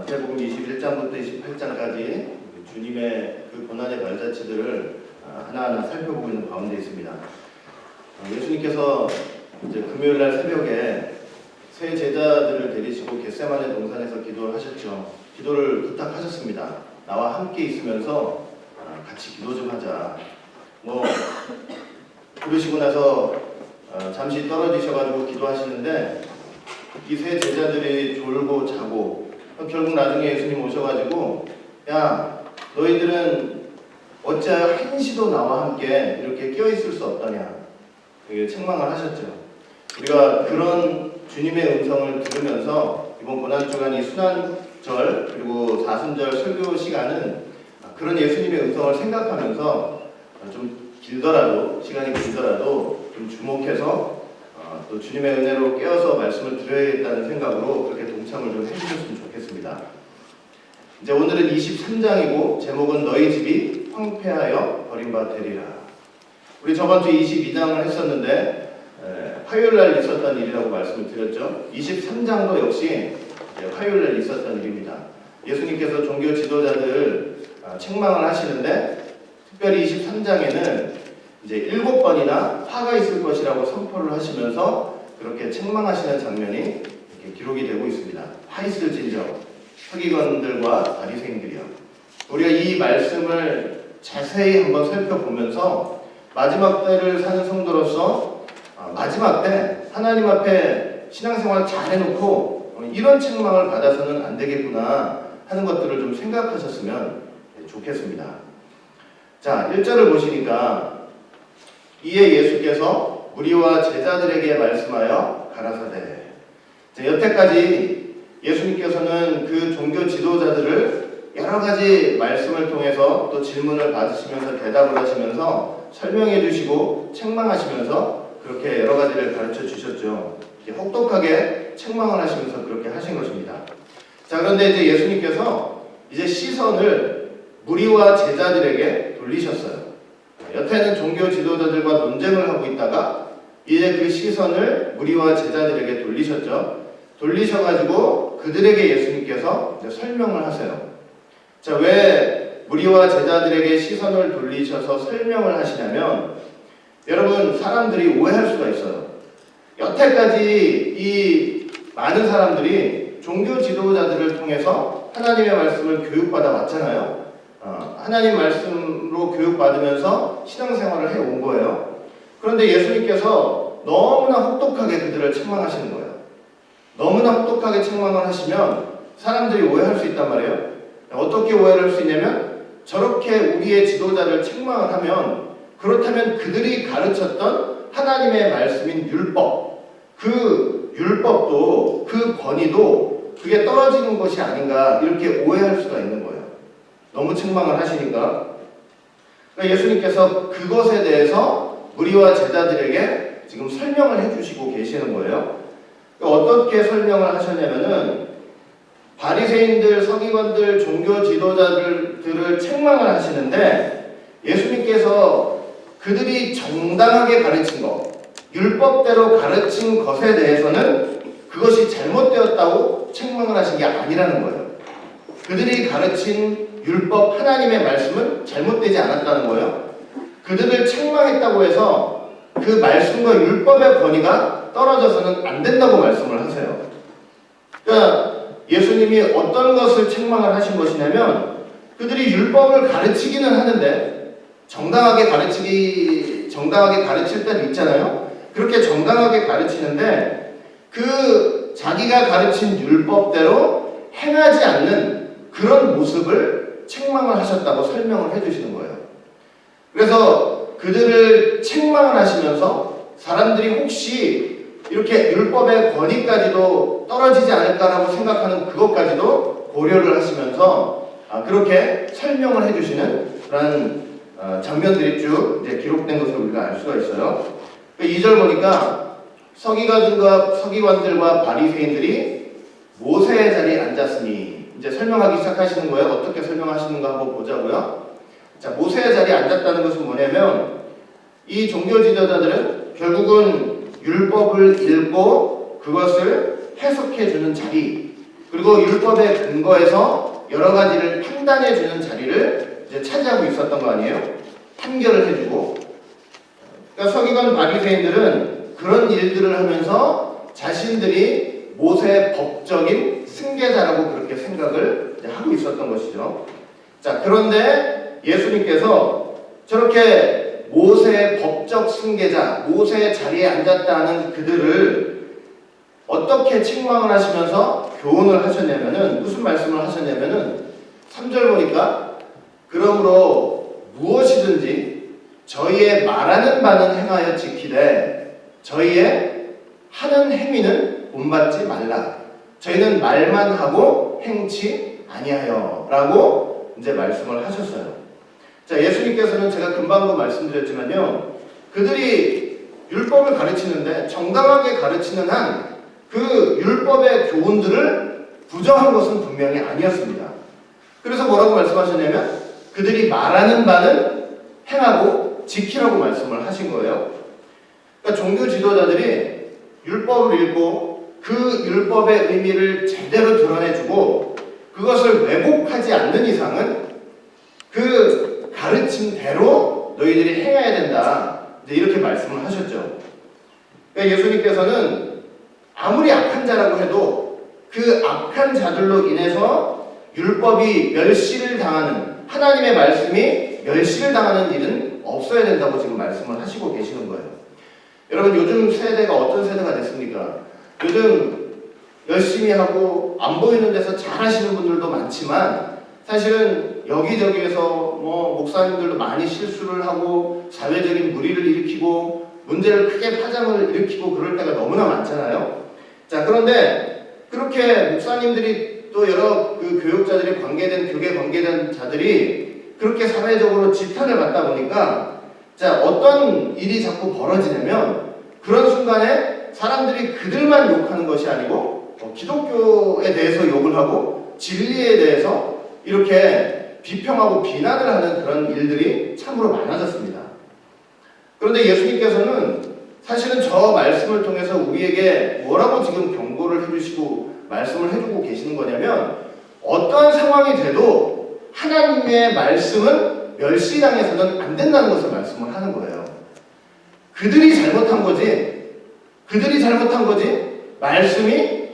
마태복음 21장부터 28장까지 주님의 그 고난의 발자취들을 하나하나 살펴보고 있는 가운데 있습니다. 예수님께서 이제 금요일날 새벽에 세 제자들을 데리시고 겟세마네 동산에서 기도를 하셨죠. 기도를 부탁하셨습니다. 나와 함께 있으면서 같이 기도 좀 하자. 그러시고 나서 잠시 떨어지셔가지고 기도하시는데 이 세 제자들이 졸고 자고 결국 나중에 예수님 오셔가지고 야 너희들은 어찌하여 한시도 나와 함께 이렇게 끼어있을 수 없다냐 책망을 하셨죠. 우리가 그런 주님의 음성을 들으면서 이번 고난주간 이 순환절 그리고 사순절 설교 시간은 그런 예수님의 음성을 생각하면서 좀 길더라도 시간이 길더라도 좀 주목해서 또 주님의 은혜로 깨어서 말씀을 드려야겠다는 생각으로 그렇게 동참을 좀 해주셨으면 좋겠습니다. 이제 오늘은 23장이고 제목은 너희 집이 황폐하여 버림받으리라. 우리 저번주 22장을 했었는데 화요일날 있었던 일이라고 말씀을 드렸죠. 23장도 역시 화요일날 있었던 일입니다. 예수님께서 종교 지도자들 책망을 하시는데 특별히 23장에는 이제 7번이나 화가 있을 것이라고 선포를 하시면서 그렇게 책망하시는 장면이 이렇게 기록이 되고 있습니다. 화 있을진저 서기관들과 바리새인들이요. 우리가 이 말씀을 자세히 한번 살펴보면서 마지막 때를 사는 성도로서 마지막 때 하나님 앞에 신앙생활 잘 해놓고 이런 책망을 받아서는 안 되겠구나 하는 것들을 좀 생각하셨으면 좋겠습니다. 자, 1절을 보시니까 이에 예수께서 무리와 제자들에게 말씀하여 가라사대. 여태까지 예수님께서는 그 종교 지도자들을 여러 가지 말씀을 통해서 또 질문을 받으시면서 대답을 하시면서 설명해 주시고 책망하시면서 그렇게 여러 가지를 가르쳐 주셨죠. 혹독하게 책망을 하시면서 그렇게 하신 것입니다. 자, 그런데 이제 예수님께서 이제 시선을 무리와 제자들에게 돌리셨어요. 여태는 종교 지도자들과 논쟁을 하고 있다가 이제 그 시선을 무리와 제자들에게 돌리셨죠. 돌리셔가지고 그들에게 예수님께서 이제 설명을 하세요. 자, 왜 무리와 제자들에게 시선을 돌리셔서 설명을 하시냐면 여러분 사람들이 오해할 수가 있어요. 여태까지 이 많은 사람들이 종교 지도자들을 통해서 하나님의 말씀을 교육받아 왔잖아요. 하나님 말씀으로 교육받으면서 신앙생활을 해온 거예요. 그런데 예수님께서 너무나 혹독하게 그들을 책망하시는 거예요. 너무나 혹독하게 책망을 하시면 사람들이 오해할 수 있단 말이에요. 어떻게 오해를 할 수 있냐면 저렇게 우리의 지도자를 책망을 하면 그렇다면 그들이 가르쳤던 하나님의 말씀인 율법, 그 율법도 그 권위도 그게 떨어지는 것이 아닌가 이렇게 오해할 수가 있는 거예요. 너무 책망을 하시니까. 그러니까 예수님께서 그것에 대해서 무리와 제자들에게 지금 설명을 해주시고 계시는 거예요. 그러니까 어떻게 설명을 하셨냐면은 바리새인들, 서기관들, 종교 지도자들을 책망을 하시는데 예수님께서 그들이 정당하게 가르친 것, 율법대로 가르친 것에 대해서는 그것이 잘못되었다고 책망을 하신 게 아니라는 거예요. 그들이 가르친 율법 하나님의 말씀은 잘못되지 않았다는 거예요. 그들을 책망했다고 해서 그 말씀과 율법의 권위가 떨어져서는 안 된다고 말씀을 하세요. 그러니까 예수님이 어떤 것을 책망을 하신 것이냐면 그들이 율법을 가르치기는 하는데 정당하게 가르칠 때도 있잖아요. 그렇게 정당하게 가르치는데 그 자기가 가르친 율법대로 행하지 않는 그런 모습을 책망을 하셨다고 설명을 해주시는 거예요. 그래서 그들을 책망을 하시면서 사람들이 혹시 이렇게 율법의 권위까지도 떨어지지 않을까라고 생각하는 그것까지도 고려를 하시면서 그렇게 설명을 해주시는 그런 장면들이 쭉 이제 기록된 것을 우리가 알 수가 있어요. 2절 보니까 서기관들과 바리새인들이 모세의 자리에 앉았으니 이제 설명하기 시작하시는 거예요. 어떻게 설명하시는가 한번 보자고요. 자, 모세의 자리에 앉았다는 것은 뭐냐면 이 종교 지도자들은 결국은 율법을 읽고 그것을 해석해 주는 자리, 그리고 율법의 근거에서 여러 가지를 판단해주는 자리를 이제 차지하고 있었던 거 아니에요? 판결을 해주고. 그러니까 서기관 바리새인들은 그런 일들을 하면서 자신들이 모세의 법적인 승계자라고 그렇게 생각을 이제 하고 있었던 것이죠. 자, 그런데 예수님께서 저렇게 모세의 법적 승계자, 모세의 자리에 앉았다는 그들을 어떻게 책망을 하시면서 교훈을 하셨냐면은, 무슨 말씀을 하셨냐면은 3절 보니까 그러므로 무엇이든지 저희의 말하는 바는 행하여 지키되 저희의 하는 행위는 본받지 말라. 저희는 말만 하고 행치 아니하여 라고 이제 말씀을 하셨어요. 자, 예수님께서는 제가 금방도 말씀드렸지만요, 그들이 율법을 가르치는데 정당하게 가르치는 한 그 율법의 교훈들을 부정한 것은 분명히 아니었습니다. 그래서 뭐라고 말씀하셨냐면 그들이 말하는 바는 행하고 지키라고 말씀을 하신 거예요. 그러니까 종교 지도자들이 율법을 읽고 그 율법의 의미를 제대로 드러내주고 그것을 왜곡하지 않는 이상은 그 가르침대로 너희들이 행해야 된다, 이렇게 말씀을 하셨죠. 그러니까 예수님께서는 아무리 악한 자라고 해도 그 악한 자들로 인해서 율법이 멸시를 당하는, 하나님의 말씀이 멸시를 당하는 일은 없어야 된다고 지금 말씀을 하시고 계시는 거예요. 여러분, 요즘 세대가 어떤 세대가 됐습니까? 요즘 열심히 하고 안 보이는 데서 잘하시는 분들도 많지만 사실은 여기저기에서 목사님들도 많이 실수를 하고 사회적인 물의를 일으키고 문제를 크게 파장을 일으키고 그럴 때가 너무나 많잖아요. 자, 그런데 그렇게 목사님들이 또 여러 그 교육자들이 관계된, 교계 관계된 자들이 그렇게 사회적으로 지탄을 받다 보니까, 자, 어떤 일이 자꾸 벌어지냐면 그런 순간에 사람들이 그들만 욕하는 것이 아니고 기독교에 대해서 욕을 하고 진리에 대해서 이렇게 비평하고 비난을 하는 그런 일들이 참으로 많아졌습니다. 그런데 예수님께서는 사실은 저 말씀을 통해서 우리에게 뭐라고 지금 경고를 해주시고 말씀을 해주고 계시는 거냐면, 어떠한 상황이 돼도 하나님의 말씀은 멸시당해서는 안 된다는 것을 말씀을 하는 거예요. 그들이 잘못한 거지, 말씀이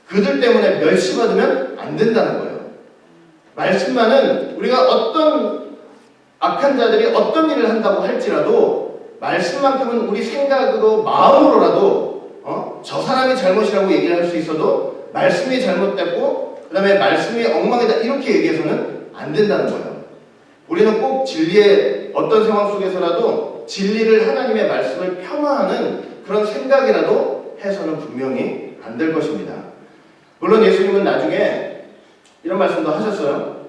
그들 때문에 멸시받으면 안 된다는 거예요. 말씀만은 우리가 어떤 악한 자들이 어떤 일을 한다고 할지라도 말씀만큼은 우리 생각으로, 마음으로라도 저 사람이 잘못이라고 얘기를 할 수 있어도 말씀이 잘못됐고 그 다음에 말씀이 엉망이다 이렇게 얘기해서는 안 된다는 거예요. 우리는 꼭 진리의 어떤 상황 속에서라도 진리를, 하나님의 말씀을 폄하하는 그런 생각이라도 해서는 분명히 안 될 것입니다. 물론 예수님은 나중에 이런 말씀도 하셨어요.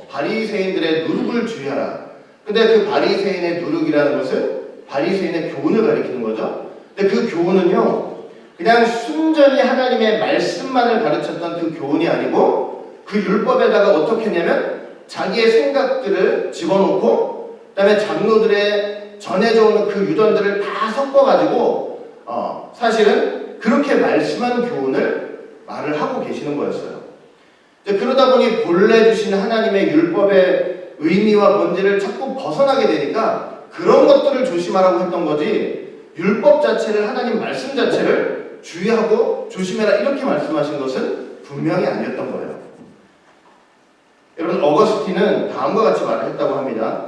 바리새인들의 누룩을 주의하라. 근데 그 바리새인의 누룩이라는 것은 바리새인의 교훈을 가리키는 거죠. 근데 그 교훈은요, 그냥 순전히 하나님의 말씀만을 가르쳤던 그 교훈이 아니고 그 율법에다가 어떻게 했냐면 자기의 생각들을 집어넣고 그 다음에 장로들의 전해져 오는 그 유전들을 다 섞어가지고 사실은 그렇게 말씀한 교훈을 말을 하고 계시는 거였어요. 그러다 보니 본래 주신 하나님의 율법의 의미와 본질을 자꾸 벗어나게 되니까 그런 것들을 조심하라고 했던 거지, 율법 자체를, 하나님 말씀 자체를 주의하고 조심해라 이렇게 말씀하신 것은 분명히 아니었던 거예요. 여러분, 어거스틴은 다음과 같이 말을 했다고 합니다.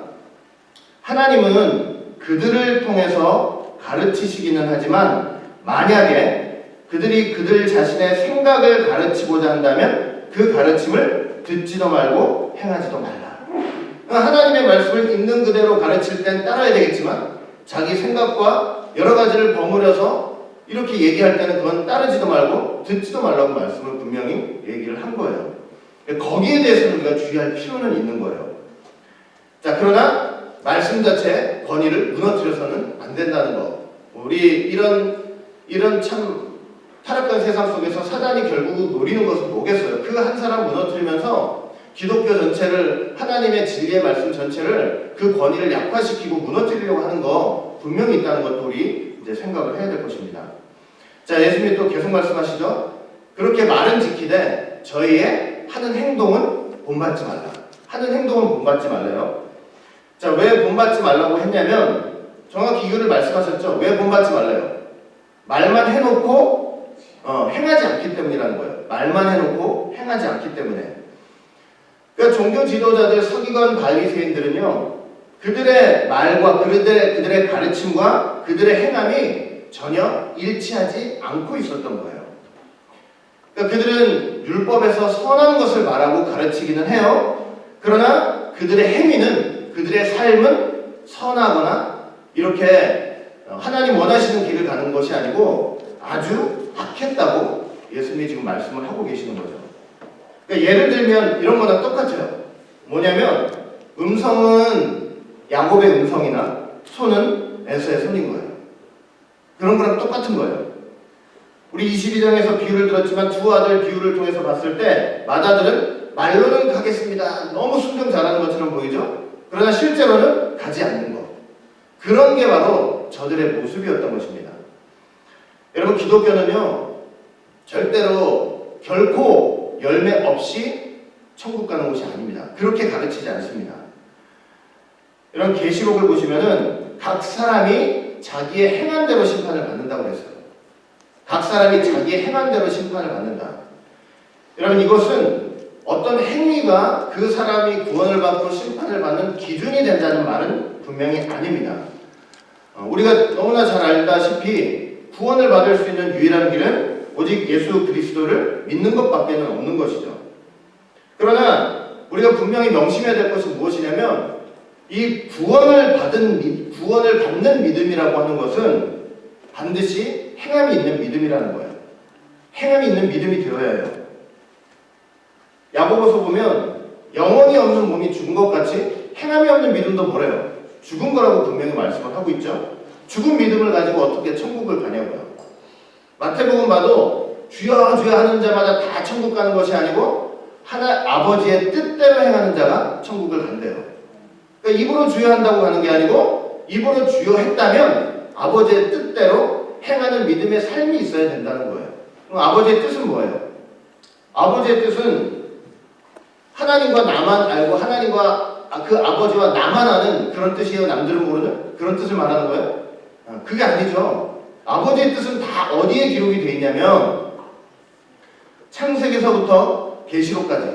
하나님은 그들을 통해서 가르치시기는 하지만 만약에 그들이 그들 자신의 생각을 가르치고자 한다면 그 가르침을 듣지도 말고 행하지도 말라. 하나님의 말씀을 있는 그대로 가르칠 땐 따라야 되겠지만 자기 생각과 여러 가지를 버무려서 이렇게 얘기할 때는 그건 따르지도 말고 듣지도 말라고 말씀을 분명히 얘기를 한 거예요. 거기에 대해서는 우리가 주의할 필요는 있는 거예요. 자, 그러나 말씀 자체의 권위를 무너뜨려서는 안 된다는 거. 우리 이런 참 타락한 세상 속에서 사단이 결국 노리는 것은 뭐겠어요? 그 한 사람 무너뜨리면서 기독교 전체를, 하나님의 진리의 말씀 전체를 그 권위를 약화시키고 무너뜨리려고 하는 거 분명히 있다는 것도 우리 이제 생각을 해야 될 것입니다. 자, 예수님이 또 계속 말씀하시죠. 그렇게 말은 지키되 저희의 하는 행동은 본받지 말라. 하는 행동은 본받지 말래요. 자, 왜 본받지 말라고 했냐면 정확히 이유를 말씀하셨죠. 왜 본받지 말래요? 말만 해놓고 행하지 않기 때문이라는 거예요. 말만 해놓고 행하지 않기 때문에. 그러니까 종교 지도자들, 서기관, 바리새인들은요, 그들의 말과 그들의 가르침과 그들의 행함이 전혀 일치하지 않고 있었던 거예요. 그러니까 그들은 율법에서 선한 것을 말하고 가르치기는 해요. 그러나 그들의 행위는, 그들의 삶은 선하거나 이렇게 하나님 원하시는 길을 가는 것이 아니고 아주 악했다고 예수님이 지금 말씀을 하고 계시는 거죠. 그러니까 예를 들면 이런 거랑 똑같아요. 뭐냐면 음성은 야곱의 음성이나 손은 에서의 손인 거예요. 그런 거랑 똑같은 거예요. 우리 22장에서 비유를 들었지만 두 아들 비유를 통해서 봤을 때 맏아들은 말로는 가겠습니다. 너무 순종 잘하는 것처럼 보이죠? 그러나 실제로는 가지 않는 것. 그런 게 바로 저들의 모습이었던 것입니다. 여러분, 기독교는요, 절대로 결코 열매 없이 천국 가는 곳이 아닙니다. 그렇게 가르치지 않습니다. 이런 계시록을 보시면은 각 사람이 자기의 행한 대로 심판을 받는다고 그랬어요. 각 사람이 자기의 행한 대로 심판을 받는다. 여러분, 이것은 어떤 행위가 그 사람이 구원을 받고 심판을 받는 기준이 된다는 말은 분명히 아닙니다. 우리가 너무나 잘 알다시피 구원을 받을 수 있는 유일한 길은 오직 예수 그리스도를 믿는 것밖에 없는 것이죠. 그러나 우리가 분명히 명심해야 될 것은 무엇이냐면 이 구원을 받는 믿음이라고 하는 것은 반드시 행함이 있는 믿음이라는 거예요. 행함이 있는 믿음이 되어야 해요. 야고보서 보면 영혼이 없는 몸이 죽은 것 같이 행함이 없는 믿음도 뭐래요? 죽은 거라고 분명히 말씀을 하고 있죠. 죽은 믿음을 가지고 어떻게 천국을 가냐고요. 마태복음 봐도 주여 주여 하는 자마다 다 천국 가는 것이 아니고 아버지의 뜻대로 행하는 자가 천국을 간대요. 그러니까 입으로 주여 한다고 가는 게 아니고 입으로 주여 했다면 아버지의 뜻대로 행하는 믿음의 삶이 있어야 된다는 거예요. 그럼 아버지의 뜻은 뭐예요? 아버지의 뜻은 하나님과 나만 알고 하나님과 그 아버지와 나만 아는 그런 뜻이에요? 남들은 모르는 그런 뜻을 말하는 거예요? 그게 아니죠. 아버지의 뜻은 다 어디에 기록이 되어 있냐면 창세기서부터 계시록까지,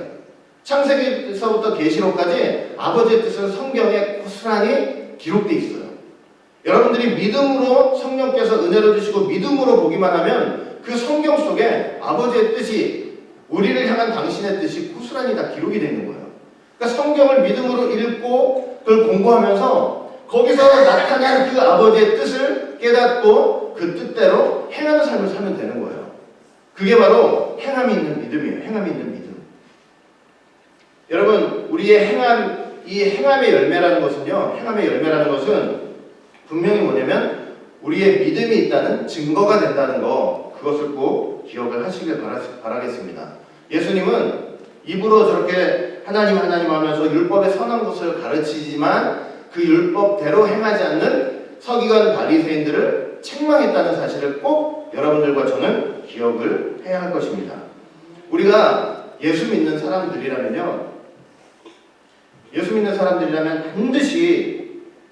창세기서부터 계시록까지 아버지의 뜻은 성경에 고스란히 기록되어 있어요. 여러분들이 믿음으로 성령께서 은혜를 주시고 믿음으로 보기만 하면 그 성경 속에 아버지의 뜻이, 우리를 향한 당신의 뜻이 고스란히 다 기록이 되어 있는 거예요. 그러니까 성경을 믿음으로 읽고 그걸 공부하면서 거기서 나타난 그 아버지의 뜻을 깨닫고 그 뜻대로 행하는 삶을 살면 되는 거예요. 그게 바로 행함이 있는 믿음이에요. 행함이 있는 믿음. 여러분, 우리의 행함, 이 행함의 열매라는 것은요, 행함의 열매라는 것은 분명히 뭐냐면 우리의 믿음이 있다는 증거가 된다는 거, 그것을 꼭 기억을 하시길 바라겠습니다. 예수님은 입으로 저렇게 하나님 하나님 하면서 율법의 선한 것을 가르치지만 그 율법대로 행하지 않는 서기관 바리새인들을 책망했다는 사실을 꼭 여러분들과 저는 기억을 해야 할 것입니다. 우리가 예수 믿는 사람들이라면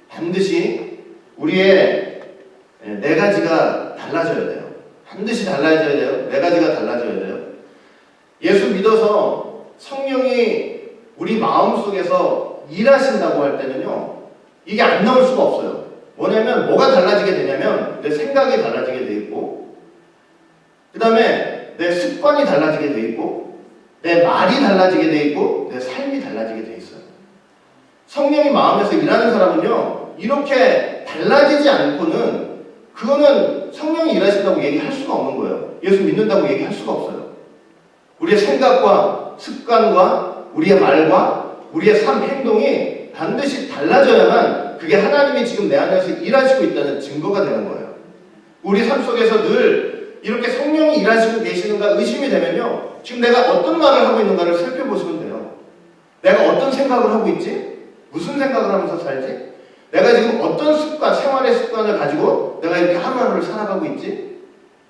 반드시 우리의 네 가지가 달라져야 돼요. 반드시 달라져야 돼요. 네 가지가 달라져야 돼요. 예수 믿어서 성령이 우리 마음속에서 일하신다고 할 때는요, 이게 안 나올 수가 없어요. 뭐냐면 뭐가 달라지게 되냐면 내 생각이 달라지게 돼 있고, 그 다음에 내 습관이 달라지게 돼 있고, 내 말이 달라지게 돼 있고, 내 삶이 달라지게 돼 있어요. 성령이 마음에서 일하는 사람은요, 이렇게 달라지지 않고는 그거는 성령이 일하신다고 얘기할 수가 없는 거예요. 예수 믿는다고 얘기할 수가 없어요. 우리의 생각과 습관과 우리의 말과 우리의 삶 행동이 반드시 달라져야만 그게 하나님이 지금 내 안에서 일하시고 있다는 증거가 되는 거예요. 우리 삶 속에서 늘 이렇게 성령이 일하시고 계시는가 의심이 되면요, 지금 내가 어떤 말을 하고 있는가를 살펴보시면 돼요. 내가 어떤 생각을 하고 있지? 무슨 생각을 하면서 살지? 내가 지금 어떤 습관, 생활의 습관을 가지고 내가 이렇게 하루하루를 살아가고 있지?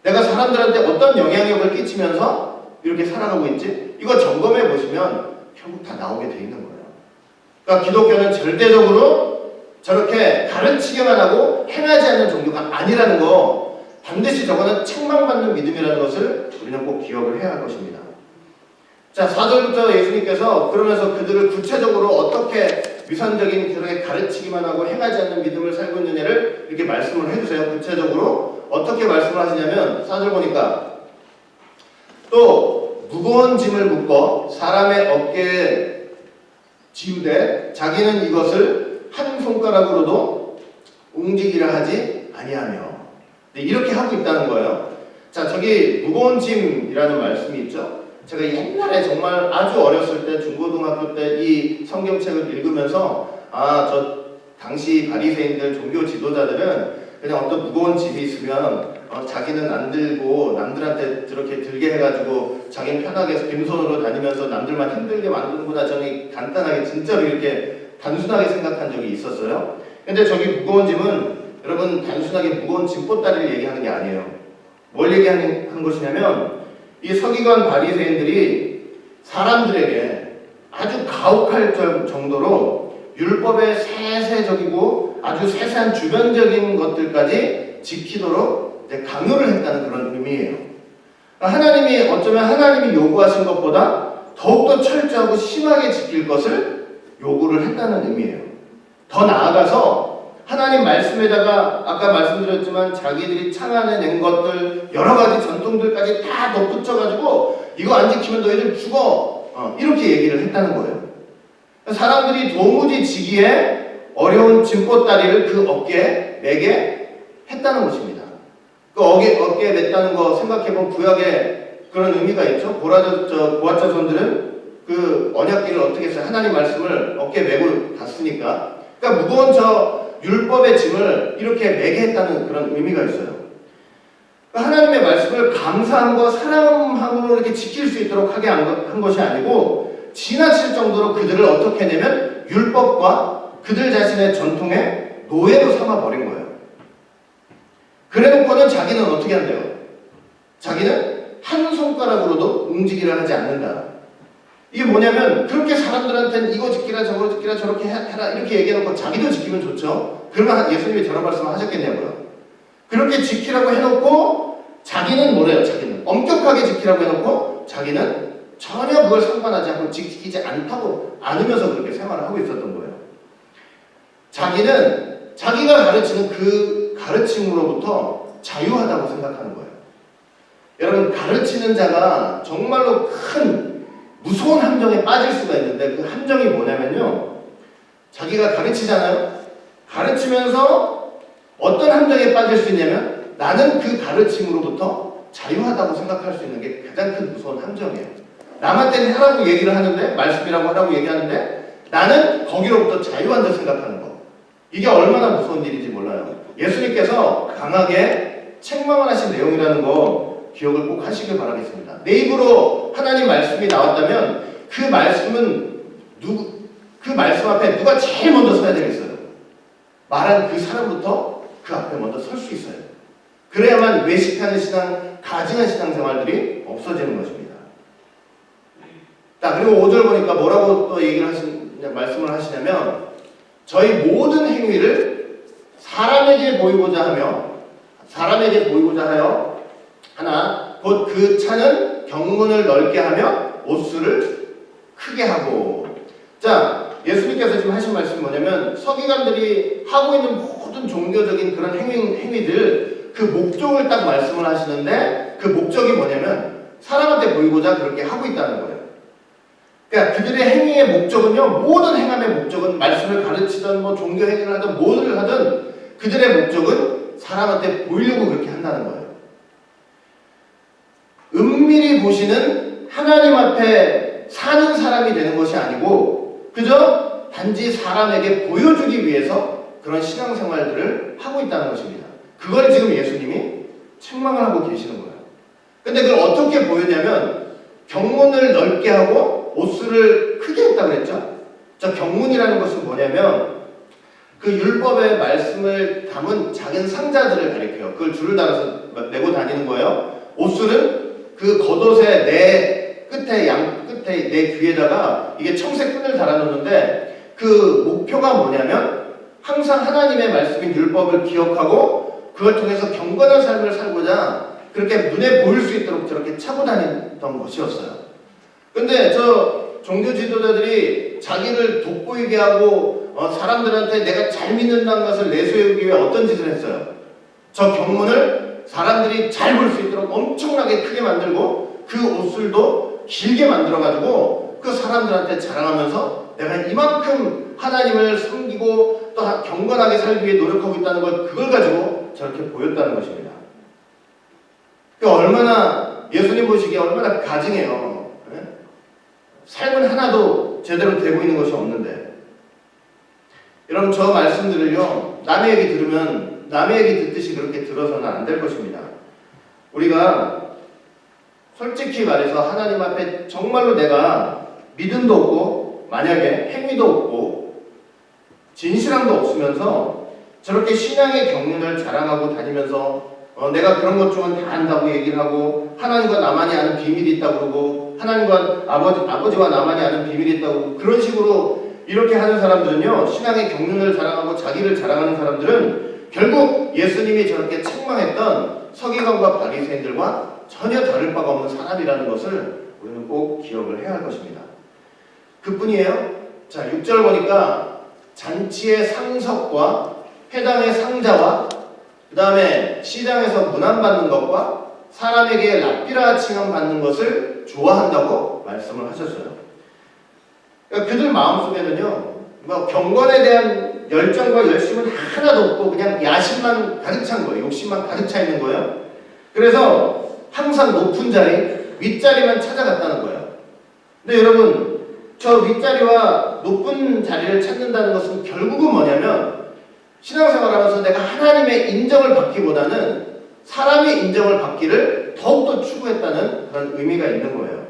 내가 사람들한테 어떤 영향력을 끼치면서 이렇게 살아가고 있지? 이거 점검해 보시면 결국 다 나오게 돼 있는 거예요. 그러니까 기독교는 절대적으로 저렇게 가르치기만 하고 행하지 않는 종교가 아니라는 거, 반드시 저거는 책망받는 믿음이라는 것을 우리는 꼭 기억을 해야 할 것입니다. 자, 4절부터 예수님께서 그러면서 그들을 구체적으로 어떻게 위선적인 그렇게 가르치기만 하고 행하지 않는 믿음을 살고 있느냐를 이렇게 말씀을 해주세요. 구체적으로 어떻게 말씀을 하시냐면 4절 보니까 또 무거운 짐을 묶어 사람의 어깨에 지우되 자기는 이것을 한 손가락으로도 움직이려 하지 아니하며, 이렇게 하고 있다는 거예요. 자, 저기 무거운 짐이라는 말씀이 있죠. 제가 옛날에 정말 아주 어렸을 때 중고등학교 때 이 성경책을 읽으면서 저 당시 바리새인들 종교 지도자들은 그냥 어떤 무거운 짐이 있으면 자기는 안 들고 남들한테 저렇게 들게 해가지고 자기는 편하게 빈손으로 다니면서 남들만 힘들게 만드는구나, 저는 간단하게 진짜로 이렇게 단순하게 생각한 적이 있었어요. 근데 저기 무거운 짐은 여러분 단순하게 무거운 짐보따리를 얘기하는 게 아니에요. 뭘 얘기하는 것이냐면 이 서기관 바리새인들이 사람들에게 아주 가혹할 정도로 율법의 세세적이고 아주 세세한 주변적인 것들까지 지키도록 강요를 했다는 그런 의미예요. 하나님이 어쩌면 하나님이 요구하신 것보다 더욱더 철저하고 심하게 지킬 것을 요구를 했다는 의미예요. 더 나아가서 하나님 말씀에다가 아까 말씀드렸지만 자기들이 창안해낸 것들 여러 가지 전통들까지 다 덧붙여가지고 이거 안 지키면 너희들 죽어, 이렇게 얘기를 했다는 거예요. 사람들이 도무지 지기에 어려운 짐보따리를 그 어깨에 매게 했다는 것입니다. 그 어깨에 맸다는 거 생각해보면 구약에 그런 의미가 있죠. 고아자손들은 그 언약궤를 어떻게 했어요? 하나님 말씀을 어깨에 메고 갔으니까. 그러니까 무거운 저 율법의 짐을 이렇게 매게 했다는 그런 의미가 있어요. 그러니까 하나님의 말씀을 감사함과 사랑함으로 이렇게 지킬 수 있도록 하게 한 것이 아니고 지나칠 정도로 그들을 어떻게 내면 율법과 그들 자신의 전통의 노예로 삼아버린 거예요. 그래놓고는 자기는 어떻게 한대요? 자기는 한 손가락으로도 움직이려 하지 않는다. 이게 뭐냐면 그렇게 사람들한테는 이거 지키라 저거 지키라 저렇게 해라 이렇게 얘기해놓고 자기도 지키면 좋죠. 그러면 예수님이 저런 말씀을 하셨겠냐고요. 그렇게 지키라고 해놓고 자기는 뭐래요? 자기는 엄격하게 지키라고 해놓고 자기는 전혀 그걸 상관하지 않고 지키지 않으면서 그렇게 생활을 하고 있었던 거예요. 자기는 자기가 가르치는 그 가르침으로부터 자유하다고 생각하는 거예요. 여러분, 가르치는 자가 정말로 큰 무서운 함정에 빠질 수가 있는데 그 함정이 뭐냐면요, 자기가 가르치잖아요. 가르치면서 어떤 함정에 빠질 수 있냐면 나는 그 가르침으로부터 자유하다고 생각할 수 있는 게 가장 큰 무서운 함정이에요. 남한테는 하라고 얘기를 하는데, 말씀이라고 하라고 얘기하는데 나는 거기로부터 자유한다 생각하는 거, 이게 얼마나 무서운 일인지 몰라요. 예수님께서 강하게 책망을 하신 내용이라는 거 기억을 꼭 하시길 바라겠습니다. 내 입으로 하나님 말씀이 나왔다면 그 말씀은 그 말씀 앞에 누가 제일 먼저 서야 되겠어요? 말한 그 사람부터 그 앞에 먼저 설 수 있어요. 그래야만 외식하는 신앙, 가증한 신앙생활들이 없어지는 것입니다. 자, 그리고 5절 보니까 뭐라고 또 말씀을 하시냐면 저희 모든 행위를 사람에게 보이고자 하여 하나 곧 그 차는 경문을 넓게 하며 옷수를 크게 하고. 자, 예수님께서 지금 하신 말씀이 뭐냐면 서기관들이 하고 있는 모든 종교적인 그런 행위들 그 목적을 딱 말씀을 하시는데 그 목적이 뭐냐면 사람한테 보이고자 그렇게 하고 있다는 거예요. 그러니까 그들의 행위의 목적은요, 모든 행함의 목적은 말씀을 가르치든 뭐 종교 행위를 하든 뭐를 하든 그들의 목적은 사람한테 보이려고 그렇게 한다는 거예요. 은밀히 보시는 하나님 앞에 사는 사람이 되는 것이 아니고 그저 단지 사람에게 보여주기 위해서 그런 신앙생활들을 하고 있다는 것입니다. 그걸 지금 예수님이 책망을 하고 계시는 거예요. 근데 그걸 어떻게 보였냐면 경문을 넓게 하고 옷수를 크게 했다고 그랬죠. 자, 경문이라는 것은 뭐냐면 그 율법의 말씀을 담은 작은 상자들을 가리켜요. 그걸 줄을 달아서 메고 다니는 거예요. 옷수는 그 겉옷에 내 끝에 양 끝에 내 귀에다가 이게 청색 끈을 달아놓는데 그 목표가 뭐냐면 항상 하나님의 말씀인 율법을 기억하고 그걸 통해서 경건한 삶을 살고자 그렇게 눈에 보일 수 있도록 저렇게 차고 다니던 것이었어요. 근데 저 종교 지도자들이 자기를 돋보이게 하고 사람들한테 내가 잘 믿는다는 것을 내세우기 위해 어떤 짓을 했어요? 저 경문을 사람들이 잘 볼 수 있도록 엄청나게 크게 만들고 그 옷술도 길게 만들어가지고 그 사람들한테 자랑하면서 내가 이만큼 하나님을 섬기고 또 경건하게 살기 위해 노력하고 있다는 걸 그걸 가지고 저렇게 보였다는 것입니다. 얼마나 예수님 보시기에 얼마나 가증해요. 네? 삶은 하나도 제대로 되고 있는 것이 없는데 여러분 저 말씀들을요 남의 얘기 들으면 남의 얘기 듣듯이 그렇게 들어서는 안 될 것입니다. 우리가 솔직히 말해서 하나님 앞에 정말로 내가 믿음도 없고 만약에 행위도 없고 진실함도 없으면서 저렇게 신앙의 경륜을 자랑하고 다니면서 내가 그런 것 중은 다 안다고 얘기를 하고 하나님과 나만이 아는 비밀이 있다고 그러고 하나님과 아버지와 나만이 아는 비밀이 있다고 그러고 그런 식으로 이렇게 하는 사람들은요 신앙의 경륜을 자랑하고 자기를 자랑하는 사람들은 결국 예수님이 저렇게 책망했던 서기관과 바리새인들과 전혀 다를 바가 없는 사람이라는 것을 우리는 꼭 기억을 해야 할 것입니다. 그뿐이에요. 자 6절 보니까 잔치의 상석과 회당의 상자와 그 다음에 시장에서 문안받는 것과 사람에게 랍비라 칭함받는 것을 좋아한다고 말씀을 하셨어요. 그러니까 그들 마음속에는요 뭐 경건에 대한 열정과 열심은 하나도 없고 그냥 야심만 가득 찬 거예요. 욕심만 가득 차 있는 거예요. 그래서 항상 높은 자리, 윗자리만 찾아갔다는 거예요. 근데 여러분 저 윗자리와 높은 자리를 찾는다는 것은 결국은 뭐냐면 신앙생활하면서 내가 하나님의 인정을 받기보다는 사람의 인정을 받기를 더욱더 추구했다는 그런 의미가 있는 거예요.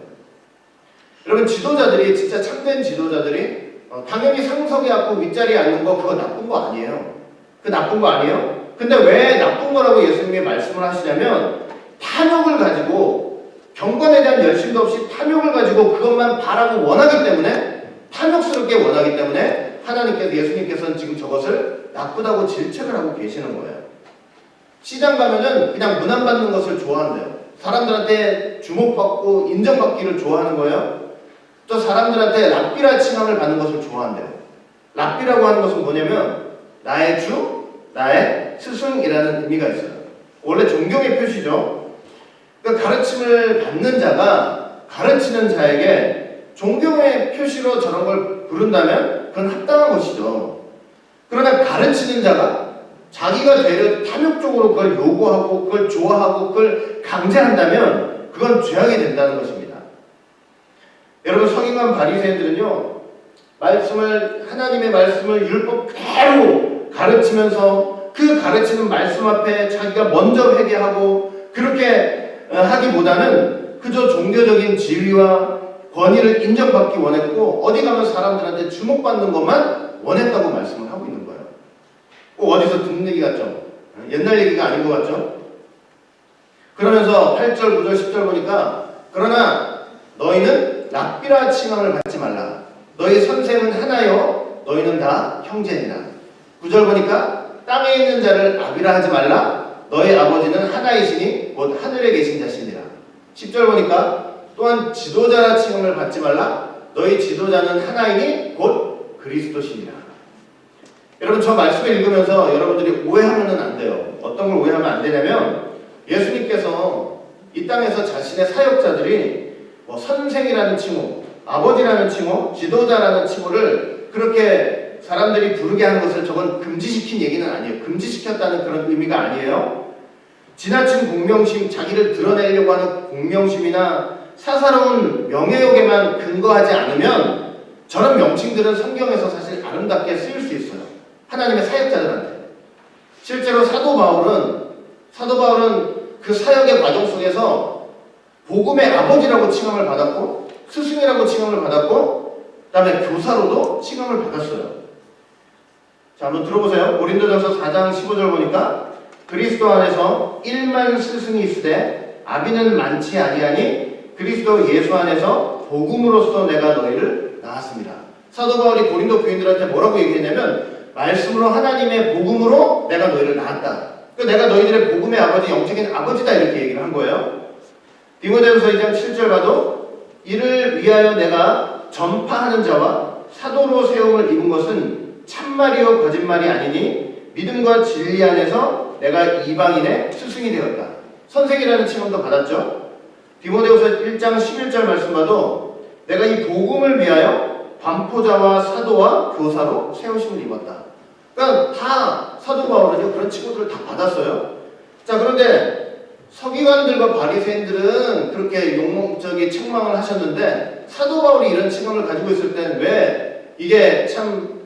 여러분 지도자들이 진짜 참된 지도자들이 당연히 상석에 앉고 윗자리에 앉는 거 그거 나쁜 거 아니에요. 그 나쁜 거 아니에요? 근데 왜 나쁜 거라고 예수님이 말씀을 하시냐면 탐욕을 가지고 경건에 대한 열심도 없이 탐욕을 가지고 그것만 바라고 원하기 때문에 탐욕스럽게 원하기 때문에 하나님께서 예수님께서는 지금 저것을 나쁘다고 질책을 하고 계시는 거예요. 시장 가면은 그냥 문안받는 것을 좋아한대요. 사람들한테 주목받고 인정받기를 좋아하는 거예요. 또 사람들한테 랍비라 칭함을 받는 것을 좋아한대요. 랍비라고 하는 것은 뭐냐면 나의 주, 나의 스승이라는 의미가 있어요. 원래 존경의 표시죠. 그러니까 가르침을 받는 자가 가르치는 자에게 존경의 표시로 저런 걸 부른다면 그건 합당한 것이죠. 그러나 가르치는 자가 자기가 되려 탐욕적으로 그걸 요구하고 그걸 좋아하고 그걸 강제한다면 그건 죄악이 된다는 것입니다. 여러분 서기관 바리새인들은요 하나님의 말씀을 율법 그대로 가르치면서 그 가르치는 말씀 앞에 자기가 먼저 회개하고 그렇게 하기보다는 그저 종교적인 지위와 권위를 인정받기 원했고 어디 가면 사람들한테 주목받는 것만 원했다고 말씀을 하고 있는 거예요. 꼭 어디서 듣는 얘기 같죠? 옛날 얘기가 아닌 것 같죠? 그러면서 8절, 9절, 10절 보니까 그러나 너희는 랍비라 칭함을 받지 말라. 너희 선생은 하나요 너희는 다 형제니라. 9절 보니까 땅에 있는 자를 아비라 하지 말라. 너희 아버지는 하나이시니 곧 하늘에 계신 자시니라. 10절 보니까 또한 지도자라 칭함을 받지 말라. 너희 지도자는 하나이니 곧 그리스도시니라. 여러분 저 말씀을 읽으면서 여러분들이 오해하면 안 돼요. 어떤 걸 오해하면 안 되냐면 예수님께서 이 땅에서 자신의 사역자들이 뭐 선생이라는 칭호, 아버지라는 칭호, 지도자라는 칭호를 그렇게 사람들이 부르게 하는 것을 저건 금지시킨 얘기는 아니에요. 금지시켰다는 그런 의미가 아니에요. 지나친 공명심, 자기를 드러내려고 하는 공명심이나 사사로운 명예욕에만 근거하지 않으면 저런 명칭들은 성경에서 사실 아름답게 쓰일 수 있어요. 하나님의 사역자들한테. 실제로 사도 바울은 그 사역의 과정 속에서 복음의 아버지라고 칭함을 받았고 스승이라고 칭함을 받았고 그 다음에 교사로도 칭함을 받았어요. 자, 한번 들어보세요. 고린도전서 4장 15절 보니까 그리스도 안에서 1만 스승이 있으되 아비는 많지 아니하니 그리스도 예수 안에서 복음으로써 내가 너희를 낳았습니다. 사도 바울이 고린도 교인들한테 뭐라고 얘기했냐면 말씀으로 하나님의 복음으로 내가 너희를 낳았다. 내가 너희들의 복음의 아버지, 영적인 아버지다 이렇게 얘기를 한 거예요. 디모데후서 2장 7절 봐도 이를 위하여 내가 전파하는 자와 사도로 세움을 입은 것은 참말이요 거짓말이 아니니 믿음과 진리 안에서 내가 이방인의 스승이 되었다. 선생이라는 칭함도 받았죠. 디모데후서 1장 11절 말씀 봐도 내가 이 복음을 위하여 반포자와 사도와 교사로 세우심을 입었다. 그러니까 다 사도 바울은요 그런 칭호들을 다 받았어요. 자, 그런데 서기관들과 바리새인들은 그렇게 책망을 하셨는데 사도 바울이 이런 칭함을 가지고 있을 때는 왜 이게 참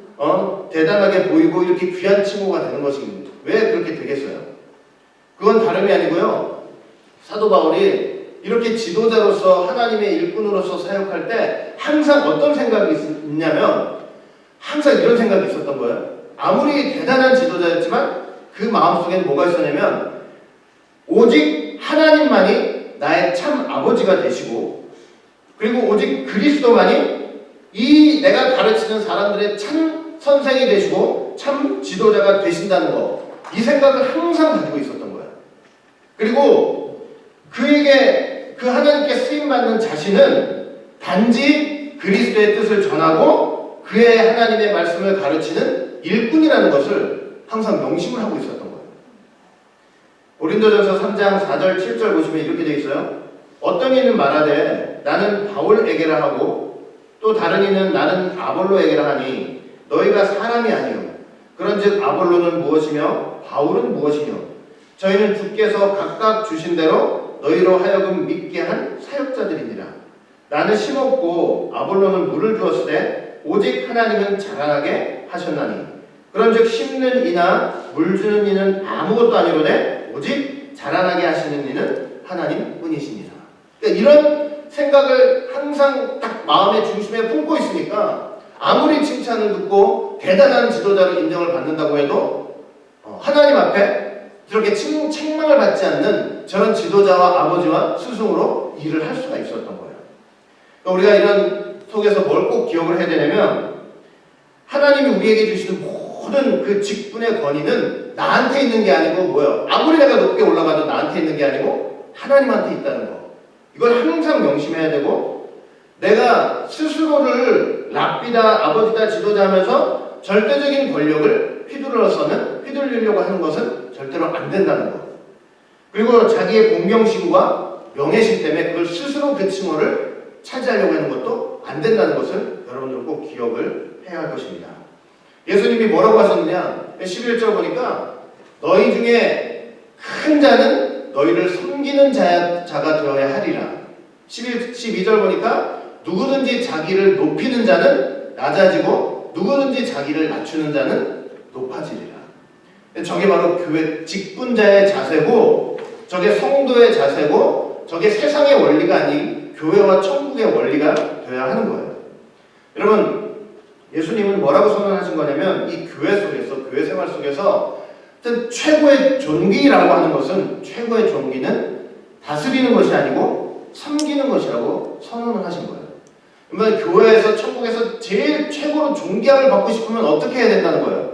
대단하게 보이고 이렇게 귀한 칭호가 되는 것입니다. 왜 그렇게 되겠어요? 그건 다름이 아니고요. 사도 바울이 이렇게 지도자로서 하나님의 일꾼으로서 사역할 때 항상 어떤 생각이 있냐면 항상 이런 생각이 있었던 거예요. 아무리 대단한 지도자였지만 그 마음속에는 뭐가 있었냐면 오직 하나님만이 나의 참 아버지가 되시고 그리고 오직 그리스도만이 이 내가 가르치는 사람들의 참 선생이 되시고 참 지도자가 되신다는 거, 이 생각을 항상 가지고 있었던 거예요. 그리고 그에게 그 하나님께 쓰임받는 자신은 단지 그리스도의 뜻을 전하고 그의 하나님의 말씀을 가르치는 일꾼이라는 것을 항상 명심을 하고 있었던 거예요. 고린도전서 3장 4절 7절 보시면 이렇게 되어 있어요. 어떤 이는 말하되 나는 바울에게라 하고 또 다른 이는 나는 아볼로에게라 하니 너희가 사람이 아니요 그런즉 아볼로는 무엇이며 바울은 무엇이뇨 저희는 주께서 각각 주신 대로 너희로 하여금 믿게 한 사역자들이니라. 나는 심었고 아볼로는 물을 주었으되 오직 하나님은 자라나게 하셨나니 그런즉 심는 이나 물 주는 이는 아무것도 아니로되 오직 자라나게 하시는 이는 하나님 뿐이시니라. 그러니까 이런 생각을 항상 딱 마음의 중심에 품고 있으니까 아무리 칭찬을 듣고 대단한 지도자로 인정을 받는다고 해도 하나님 앞에 그렇게 책망을 받지 않는 저런 지도자와 아버지와 스승으로 일을 할 수가 있었던 거예요. 그러니까 우리가 이런 속에서 뭘 꼭 기억을 해야 되냐면 하나님이 우리에게 주시는 모든 그 직분의 권위는 나한테 있는 게 아니고 뭐예요? 아무리 내가 높게 올라가도 나한테 있는 게 아니고 하나님한테 있다는 거. 이걸 항상 명심해야 되고 내가 스스로를 랍비다, 아버지다, 지도자 하면서 절대적인 권력을 휘둘리려고 하는 것은 절대로 안 된다는 것. 그리고 자기의 공경심과 명예심 때문에 그걸 스스로 그 칭호를 차지하려고 하는 것도 안 된다는 것을 여러분들 꼭 기억을 해야 할 것입니다. 예수님이 뭐라고 하셨느냐? 11절 보니까 너희 중에 큰 자는 너희를 섬기는 자가 되어야 하리라. 12절 보니까 누구든지 자기를 높이는 자는 낮아지고 누구든지 자기를 낮추는 자는 높아지리라. 저게 바로 교회 직분자의 자세고 저게 성도의 자세고 저게 세상의 원리가 아닌 교회와 천국의 원리가 되어야 하는 거예요. 여러분 예수님은 뭐라고 선언하신 거냐면 이 교회 속에서 교회 생활 속에서 최고의 존귀라고 하는 것은 최고의 존귀는 다스리는 것이 아니고 섬기는 것이라고 선언을 하신 거예요. 그러면 교회에서 천국에서 제일 최고로 존귀함을 받고 싶으면 어떻게 해야 된다는 거예요?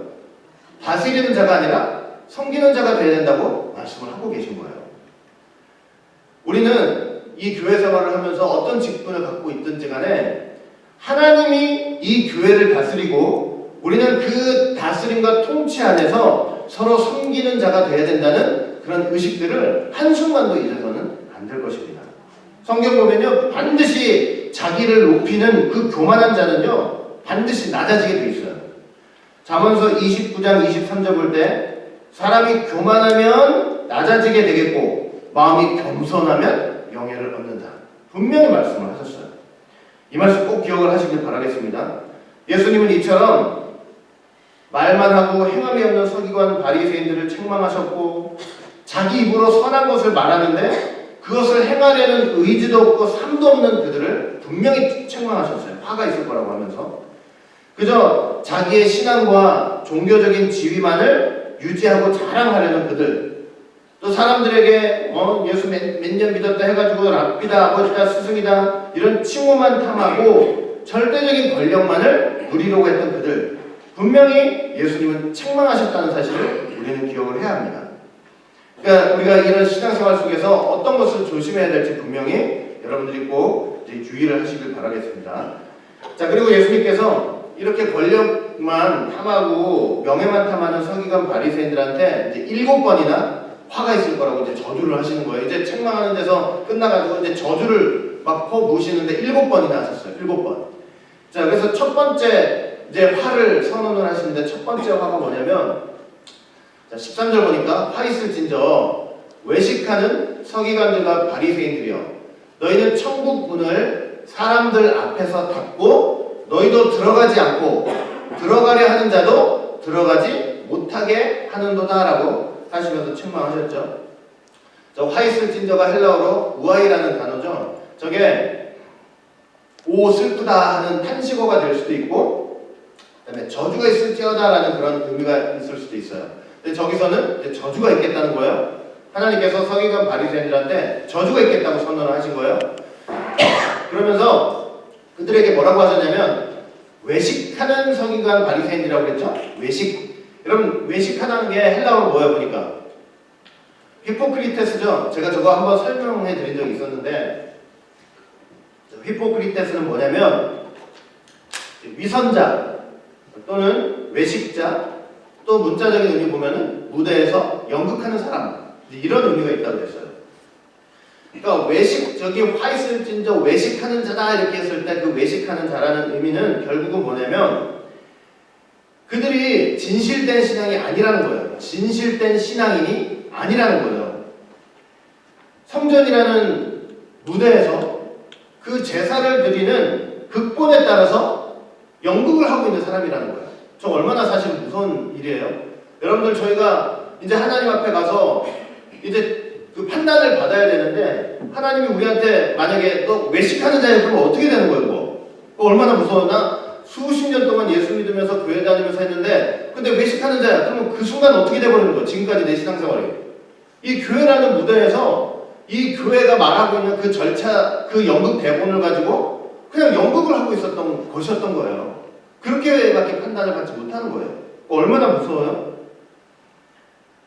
다스리는 자가 아니라 섬기는 자가 되어야 된다고 말씀을 하고 계신 거예요. 우리는 이 교회 생활을 하면서 어떤 직분을 갖고 있든지 간에 하나님이 이 교회를 다스리고 우리는 그 다스림과 통치 안에서 서로 섬기는 자가 되어야 된다는 그런 의식들을 한순간도 잊어서는 안 될 것입니다. 성경 보면요 반드시 자기를 높이는 그 교만한 자는요 반드시 낮아지게 되어 있어요. 잠언서 29장 23절 볼 때 사람이 교만하면 낮아지게 되겠고 마음이 겸손하면 명예를 얻는다. 분명히 말씀을 하셨어요. 이 말씀 꼭 기억을 하시길 바라겠습니다. 예수님은 이처럼 말만 하고 행함이 없는 서기관 바리새인들을 책망하셨고 자기 입으로 선한 것을 말하는데 그것을 행하려는 의지도 없고 삶도 없는 그들을 분명히 책망하셨어요. 화가 있을 거라고 하면서 그저 자기의 신앙과 종교적인 지위만을 유지하고 자랑하려는 그들 또 사람들에게 예수 몇 년 믿었다 해가지고 랍비다, 아버지다, 스승이다 이런 칭호만 탐하고 절대적인 권력만을 누리려고 했던 그들, 분명히 예수님은 책망하셨다는 사실을 우리는 기억을 해야 합니다. 그러니까 우리가 이런 신앙생활 속에서 어떤 것을 조심해야 될지 분명히 여러분들이 꼭 주의를 하시길 바라겠습니다. 자, 그리고 예수님께서 이렇게 권력만 탐하고 명예만 탐하는 서기관 바리새인들한테 이제 7번이나 화가 있을 거라고 이제 저주를 하시는 거예요. 이제 책망하는 데서 끝나가지고 이제 저주를 막 퍼부으시는데 7번이나 하셨어요. 7번. 자, 그래서 첫 번째 이제 화를 선언을 하시는데 첫 번째 화가 뭐냐면, 자, 13절 보니까 화 있을진저 외식하는 서기관들과 바리새인들이여, 너희는 천국 문을 사람들 앞에서 닫고 너희도 들어가지 않고 들어가려 하는 자도 들어가지 못하게 하는도다 라고 하시면서 책망하셨죠. 저 화 있을진저가 헬라어로 우아이라는 단어죠. 저게 오 슬프다 하는 탄식어가 될 수도 있고, 그 다음에 저주가 있을지어다 라는 그런 의미가 있을 수도 있어요. 근데 저기서는 이제 저주가 있겠다는 거예요. 하나님께서 서기관 바리새인들한테 저주가 있겠다고 선언을 하신 거예요. 그러면서 그들에게 뭐라고 하셨냐면, 외식하는 서기관 바리새인이라고 그랬죠? 외식. 여러분, 외식하는 게 헬라어로 뭐예요? 보니까 히포크리테스죠. 제가 저거 한번 설명해 드린 적이 있었는데, 히포크리테스는 뭐냐면 위선자 또는 외식자, 또 문자적인 의미 보면은 무대에서 연극하는 사람, 이런 의미가 있다고 했어요. 그러니까 외식, 저기 화 있을진저 외식하는 자다 이렇게 했을 때 그 외식하는 자라는 의미는 결국은 뭐냐면 그들이 진실된 신앙이 아니라는 거예요. 진실된 신앙인이 아니라는 거예요. 성전이라는 무대에서 그 제사를 드리는 극본에 따라서 연극을 하고 있는 사람이라는 거예요. 저 얼마나 사실 무서운 일이에요. 여러분들, 저희가 이제 하나님 앞에 가서 이제 그 판단을 받아야 되는데, 하나님이 우리한테 만약에 너 외식하는 자야 그러면 어떻게 되는 거예요? 그거 얼마나 무서워. 나 수십 년 동안 예수 믿으면서 교회 다니면서 했는데 근데 외식하는 자야. 그러면 그 순간 어떻게 돼버리는 거예요? 지금까지 내 신앙생활이. 이 교회라는 무대에서 이 교회가 말하고 있는 그 절차, 그 연극 대본을 가지고 그냥 연극을 하고 있었던 것이었던 거예요. 그렇게밖에 판단을 받지 못하는 거예요. 얼마나 무서워요?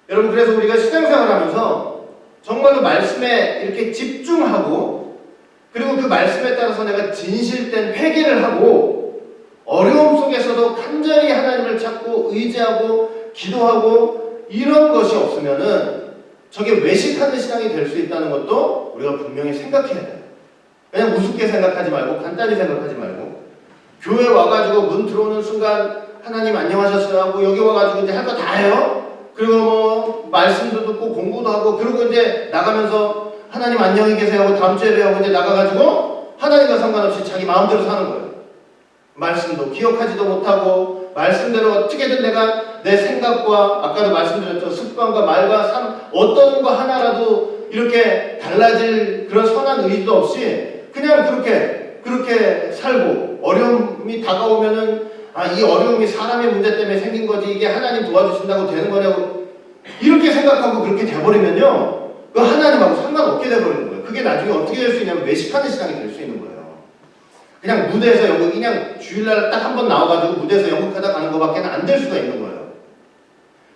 여러분, 그래서 우리가 신앙생활 하면서 정말로 말씀에 이렇게 집중하고, 그리고 그 말씀에 따라서 내가 진실된 회개를 하고, 어려움 속에서도 간절히 하나님을 찾고 의지하고 기도하고 이런 것이 없으면은 저게 외식하는 신앙이 될 수 있다는 것도 우리가 분명히 생각해야 돼요. 그냥 우습게 생각하지 말고, 간단히 생각하지 말고, 교회 와가지고 문 들어오는 순간 하나님 안녕하셨어요 하고 여기 와가지고 이제 할 거 다 해요. 그리고 뭐 말씀도 듣고 공부도 하고, 그리고 이제 나가면서 하나님 안녕히 계세요 하고 다음 주에 뵈고 이제 나가가지고 하나님과 상관없이 자기 마음대로 사는 거예요. 말씀도 기억하지도 못하고 말씀대로 어떻게든 내가 내 생각과, 아까도 말씀드렸죠, 습관과 말과 삶 어떤 거 하나라도 이렇게 달라질 그런 선한 의지도 없이 그냥 그렇게 살고, 어려움이 다가오면은 이 어려움이 사람의 문제 때문에 생긴 거지 이게 하나님 도와주신다고 되는 거냐고 이렇게 생각하고 그렇게 돼버리면요, 그 하나님하고 상관없게 돼버리는 거예요. 그게 나중에 어떻게 될 수 있냐면 외식하는 신앙이 될 수 있는 거예요. 그냥 무대에서 연극, 그냥 주일날 딱 한 번 나와가지고 무대에서 연극하다 가는 것밖에 안 될 수가 있는 거예요.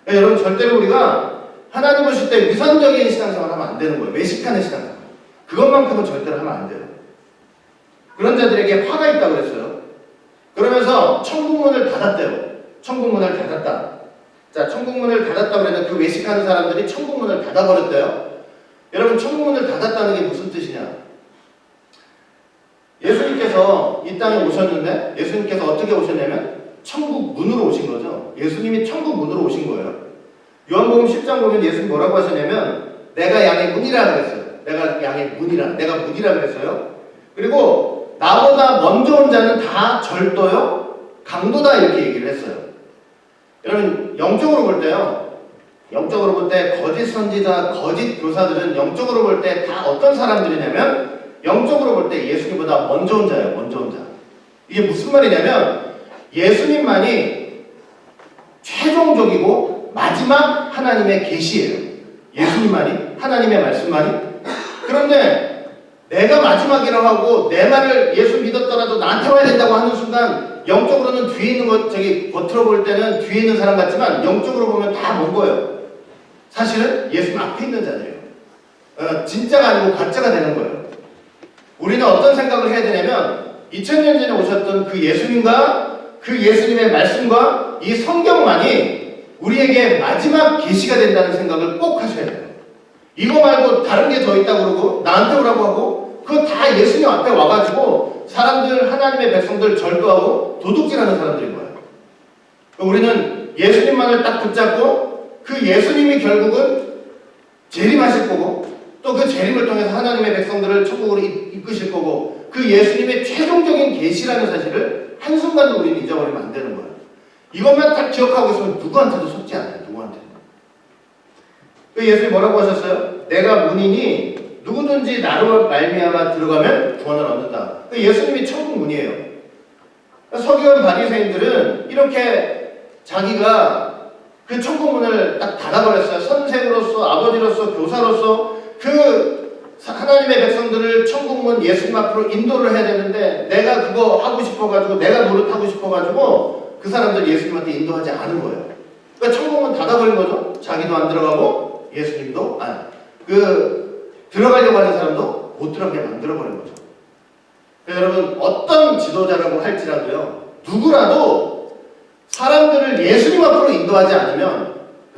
그러니까 여러분, 절대로 우리가 하나님 오실 때 위선적인 신앙생활 하면 안 되는 거예요. 외식하는 신앙생활. 그것만큼은 절대로 하면 안 돼요. 그런 자들에게 화가 있다고 그랬어요. 그러면서 천국문을 닫았대요. 천국문을 닫았다. 자, 천국문을 닫았다고 그랬는데 그 외식하는 사람들이 천국문을 닫아버렸대요. 여러분, 천국문을 닫았다는 게 무슨 뜻이냐? 예수님께서 이 땅에 오셨는데, 예수님께서 어떻게 오셨냐면 천국 문으로 오신 거죠. 예수님이 천국 문으로 오신 거예요. 요한복음 10장 보면 예수님 뭐라고 하셨냐면 내가 양의 문이라 그랬어요. 내가 양의 문이라, 내가 문이라 그랬어요. 그리고 나보다 먼저 온 자는 다 절도요, 강도다 이렇게 얘기를 했어요. 여러분, 영적으로 볼 때요, 영적으로 볼 때 거짓 선지자, 거짓 교사들은 영적으로 볼 때 다 어떤 사람들이냐면 영적으로 볼 때 예수님보다 먼저 온 자예요. 먼저 온 자. 이게 무슨 말이냐면 예수님만이 최종적이고 마지막 하나님의 계시예요. 예수님만이? 하나님의 말씀만이? 그런데 내가 마지막이라고 하고 내 말을 예수 믿었더라도 나한테 와야 된다고 하는 순간 영적으로는 뒤에 있는 것, 겉으로 볼 때는 뒤에 있는 사람 같지만 영적으로 보면 다 먼 거예요. 사실은 예수님 앞에 있는 자들이에요. 진짜가 아니고 가짜가 되는 거예요. 우리는 어떤 생각을 해야 되냐면 2000년 전에 오셨던 그 예수님과 그 예수님의 말씀과 이 성경만이 우리에게 마지막 계시가 된다는 생각을 꼭 하셔야 돼요. 이거 말고 다른 게 더 있다고 그러고 나한테 오라고 하고 그거 다 예수님 앞에 와가지고 사람들, 하나님의 백성들 절도하고 도둑질하는 사람들인 거예요. 우리는 예수님만을 딱 붙잡고 그 예수님이 결국은 재림하실 거고 또 그 재림을 통해서 하나님의 백성들을 천국으로 이끄실 거고 그 예수님의 최종적인 계시라는 사실을 한순간도 우리는 잊어버리면 안 되는 거예요. 이것만 딱 기억하고 있으면 누구한테도 속지 않아요. 누구한테도. 그 예수님이 뭐라고 하셨어요? 내가 문이니 누구든지 나로 말미암아 들어가면 구원을 얻는다. 그 예수님이 천국 문이에요. 서기관 바리새인들은 이렇게 자기가 그 천국 문을 딱 닫아버렸어요. 선생으로서, 아버지로서, 교사로서 그 하나님의 백성들을 천국문 예수님 앞으로 인도를 해야 되는데 내가 그거 하고 싶어가지고 내가 노릇하고 싶어가지고 그 사람들 예수님한테 인도하지 않은 거예요. 그러니까 천국문 닫아버린 거죠. 자기도 안 들어가고 예수님도 들어가려고 하는 사람도 못 들어가게 만들어버린 거죠. 여러분 어떤 지도자라고 할지라도요. 누구라도 사람들을 예수님 앞으로 인도하지 않으면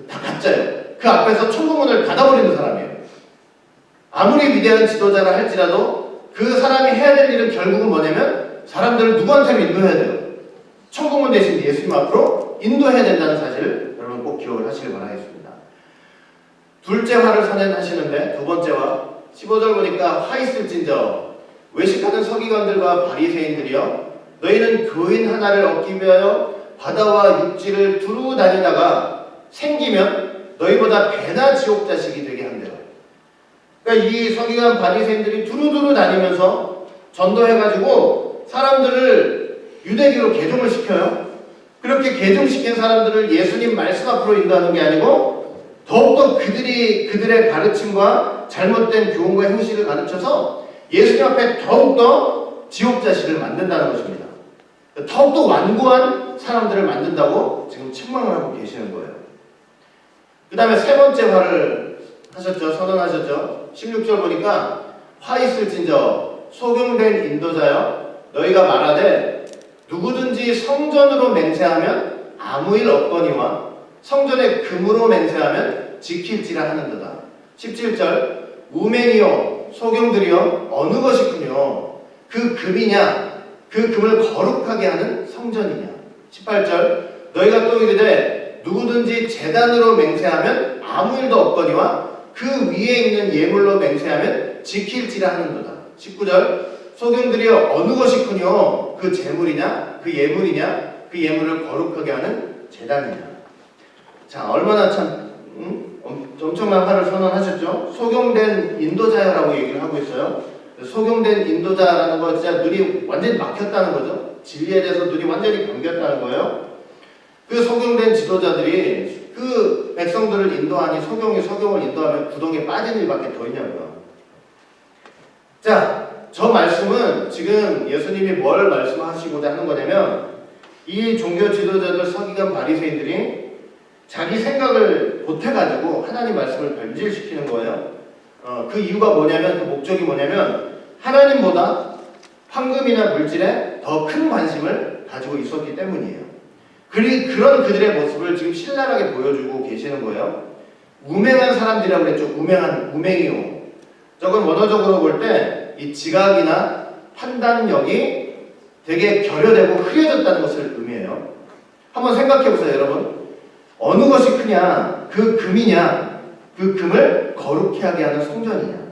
다 가짜예요. 그 앞에서 천국문을 닫아버리는 사람이에요. 아무리 위대한 지도자라 할지라도 그 사람이 해야 될 일은 결국은 뭐냐면 사람들을 누구한테로 인도해야 돼요. 천국문 대신 예수님 앞으로 인도해야 된다는 사실을 여러분 꼭 기억을 하시길 바라겠습니다. 둘째 화를 선언하시는데 두 번째 화 15절 보니까 화 있을진저 외식하는 서기관들과 바리새인들이여 너희는 교인 하나를 얻기 위하여 바다와 육지를 두루 다니다가 생기면 너희보다 배나 지옥 자식이 되게 한대요. 그러니까 이 서기관 바리새인들이 두루두루 다니면서 전도해가지고 사람들을 유대교로 개종을 시켜요. 그렇게 개종시킨 사람들을 예수님 말씀 앞으로 인도하는 게 아니고 더욱더 그들의 가르침과 잘못된 교훈과 행실을 가르쳐서 예수님 앞에 더욱더 지옥 자식을 만든다는 것입니다. 더욱더 완고한 사람들을 만든다고 지금 책망을 하고 계시는 거예요. 그 다음에 세 번째 화를 하셨죠. 선언하셨죠. 16절 보니까 화 있을진저 소경된 인도자여 너희가 말하되 누구든지 성전으로 맹세하면 아무 일 없거니와 성전의 금으로 맹세하면 지킬지라 하는도다. 17절 우매니요 소경들이여 어느 것이군요. 그 금이냐 그 금을 거룩하게 하는 성전이냐. 18절 너희가 또 이르되 누구든지 제단으로 맹세하면 아무 일도 없거니와 그 위에 있는 예물로 맹세하면 지킬지라 하는도다. 19절 소경들이여 어느 것이군요. 그 제물이냐 그 예물이냐 그 예물을 거룩하게 하는 제단이냐. 자 얼마나 참 엄청난 화를 선언하셨죠. 소경된 인도자라고 얘기를 하고 있어요. 소경된 인도자라는 거 진짜 눈이 완전히 막혔다는 거죠. 진리에 대해서 눈이 완전히 감겼다는 거예요. 그 소경된 지도자들이 그 백성들을 인도하니 소경을 인도하면 구덩이에 빠진 일밖에 더 있냐고요. 자, 저 말씀은 지금 예수님이 뭘 말씀하시고자 하는 거냐면 이 종교 지도자들 서기관 바리새인들이 자기 생각을 보태가지고 하나님 말씀을 변질시키는 거예요. 그 이유가 뭐냐면 그 목적이 뭐냐면 하나님보다 황금이나 물질에 더 큰 관심을 가지고 있었기 때문이에요. 그런 그들의 모습을 지금 신랄하게 보여주고 계시는 거예요. 우맹한 사람들이라고 그랬죠. 우맹이요. 저건 원어적으로 볼 때 이 지각이나 판단력이 되게 결여되고 흐려졌다는 것을 의미해요. 한번 생각해 보세요, 여러분. 어느 것이 크냐? 그 금이냐? 그 금을 거룩히 하게 하는 성전이냐?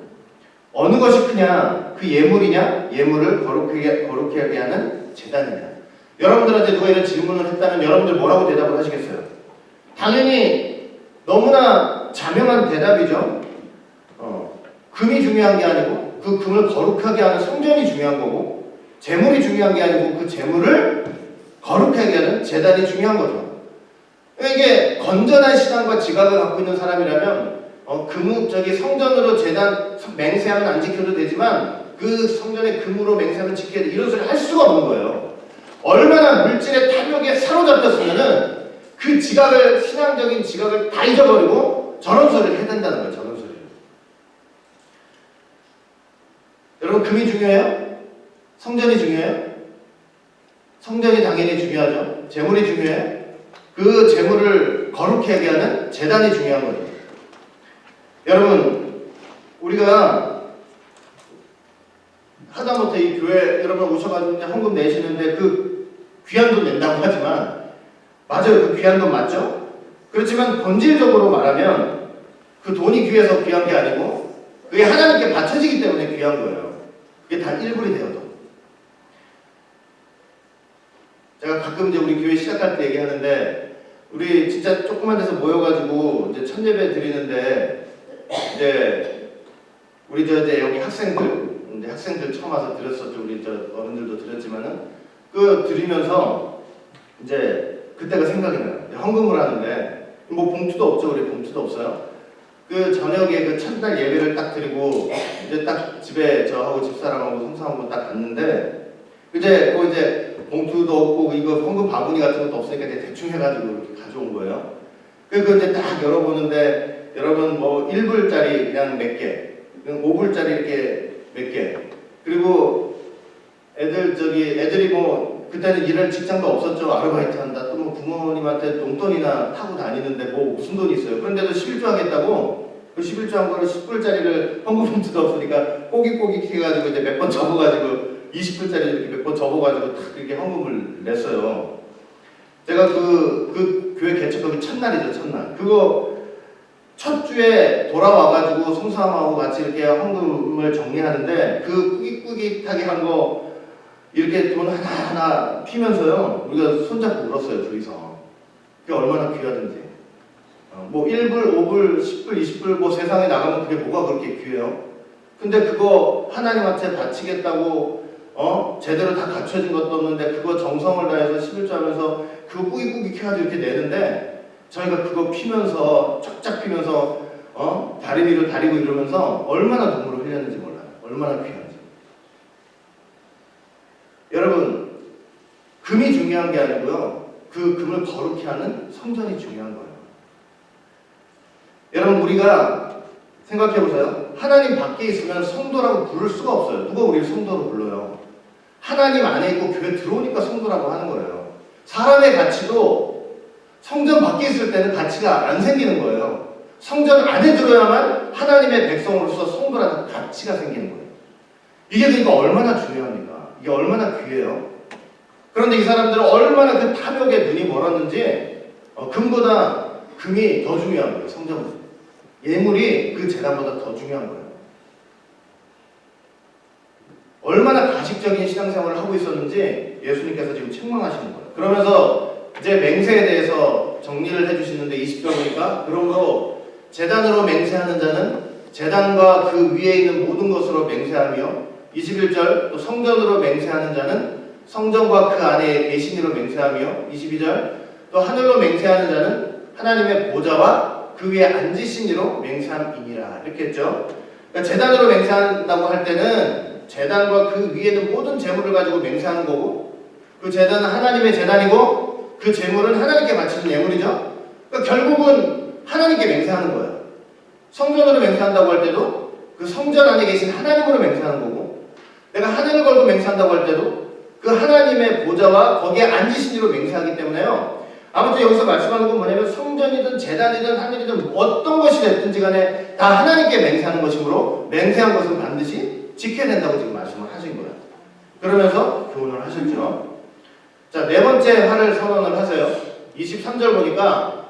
어느 것이 크냐? 그 예물이냐? 예물을 거룩히 하게 하는 제단이냐? 여러분들한테 누가 이런 질문을 했다면 여러분들 뭐라고 대답을 하시겠어요? 당연히 너무나 자명한 대답이죠. 금이 중요한 게 아니고 그 금을 거룩하게 하는 성전이 중요한 거고 재물이 중요한 게 아니고 그 재물을 거룩하게 하는 제단이 중요한 거죠. 이게 건전한 신앙과 지각을 갖고 있는 사람이라면 저기 성전으로 제단 맹세하면 안 지켜도 되지만 그 성전의 금으로 맹세하면 지켜야 돼. 이런 소리 할 수가 없는 거예요. 얼마나 물질의 탐욕에 사로잡혔으면은 그 지각을, 신앙적인 지각을 다 잊어버리고 저런 소리를 해야 된다는 거예요. 저런 소리를. 여러분, 금이 중요해요? 성전이 중요해요? 성전이 당연히 중요하죠. 재물이 중요해요? 그 재물을 거룩하게 하는 제단이 중요한 거죠. 여러분, 우리가 하다못해 이 교회 여러분 오셔가지고 헌금 내시는데 그 귀한 돈 낸다고 하지만 맞아요. 그 귀한 돈 맞죠? 그렇지만 본질적으로 말하면 그 돈이 귀해서 귀한 게 아니고 그게 하나님께 바쳐지기 때문에 귀한 거예요. 그게 단 1불이 되어도. 제가 가끔 이제 우리 교회 시작할 때 얘기하는데 우리 진짜 조그만 데서 모여가지고 이제 첫 예배 드리는데 이제 우리 이제 여기 학생들 처음 와서 드렸었죠. 우리 어른들도 드렸지만은 그 드리면서 이제 그때가 생각이 나요. 헌금을 하는데 뭐 봉투도 없죠. 우리 봉투도 없어요. 그 저녁에 그 첫날 예배를 딱 드리고 이제 딱 집에 저하고 집사람하고 성사하고 딱 갔는데 이제 봉투도 없고 이거 헌금 바구니 같은 것도 없으니까 대충 해가지고 이렇게 가져온 거예요. 그리고 이제 딱 열어보는데 여러분 뭐 1불짜리 그냥 몇 개, 5불짜리 이렇게 몇 개, 그리고 애들이 뭐 그때는 일할 직장도 없었죠. 아르바이트 한다. 또 뭐 부모님한테 용돈이나 타고 다니는데 뭐 무슨 돈이 있어요. 그런데도 11조 하겠다고 그 11조 한 거를 10불짜리를 헌금 봉투도 없으니까 꼬깃꼬깃 해가지고 이제 몇 번 접어가지고 20불짜리 이렇게 몇 번 접어가지고 탁 이렇게 헌금을 냈어요. 제가 그 교회 개척하기 첫날이죠. 첫날. 그거 첫 주에 돌아와가지고 성사함하고 같이 이렇게 헌금을 정리하는데 그 꾸깃꾸깃하게 한 거 이렇게 돈 하나하나 피면서요. 우리가 손잡고 울었어요. 둘이서. 그게 얼마나 귀하든지. 뭐 1불, 5불, 10불, 20불 뭐 세상에 나가면 그게 뭐가 그렇게 귀해요? 근데 그거 하나님한테 바치겠다고 제대로 다 갖춰진 것도 없는데 그거 정성을 다해서 11조 하면서 그거 꾸깃꾸깃 해가지고 이렇게 내는데 저희가 그거 피면서 쫙쫙 피면서 다리 위로 다리고 이러면서 얼마나 눈물을 흘렸는지 몰라요. 얼마나 귀한지. 여러분, 금이 중요한 게 아니고요. 그 금을 거룩히 하는 성전이 중요한 거예요. 여러분, 우리가 생각해보세요. 하나님 밖에 있으면 성도라고 부를 수가 없어요. 누가 우리를 성도로 불러요? 하나님 안에 있고 교회 들어오니까 성도라고 하는 거예요. 사람의 가치도 성전 밖에 있을 때는 가치가 안 생기는 거예요. 성전 안에 들어야만 하나님의 백성으로서 성도라는 가치가 생기는 거예요. 이게 그러니까 얼마나 중요합니까? 이게 얼마나 귀해요. 그런데 이 사람들은 얼마나 그 탐욕에 눈이 멀었는지 금보다 금이 더 중요한 거예요. 성전은. 예물이 그 제단보다 더 중요한 거예요. 얼마나 가식적인 신앙생활을 하고 있었는지 예수님께서 지금 책망하시는 거예요. 그러면서 이제 맹세에 대해서 정리를 해주시는데 20절 보니까 그러므로 제단으로 맹세하는 자는 제단과 그 위에 있는 모든 것으로 맹세하며 21절 또 성전으로 맹세하는 자는 성전과 그 안에 계시니로 맹세하며 22절 또 하늘로 맹세하는 자는 하나님의 보좌와 그 위에 앉으신 이로 맹세함이니라 이렇게 했죠. 그러니까 제단으로 맹세한다고 할 때는 제단과 그 위에 있는 모든 재물을 가지고 맹세하는 거고 그 제단은 하나님의 제단이고 그 재물은 하나님께 바치는 예물이죠. 그러니까 결국은 하나님께 맹세하는 거예요. 성전으로 맹세한다고 할 때도 그 성전 안에 계신 하나님으로 맹세하는 거고 내가 하늘을 걸고 맹세한다고 할 때도 그 하나님의 보좌와 거기에 앉으신 이로 맹세하기 때문에요. 아무튼 여기서 말씀하는 건 뭐냐면 성전이든 제단이든 하늘이든 어떤 것이 됐든지 간에 다 하나님께 맹세하는 것이므로 맹세한 것은 반드시 지켜야 된다고 지금 말씀을 하신 거예요. 그러면서 교훈을 하셨죠. 자, 네 번째 화를 선언을 하세요. 23절 보니까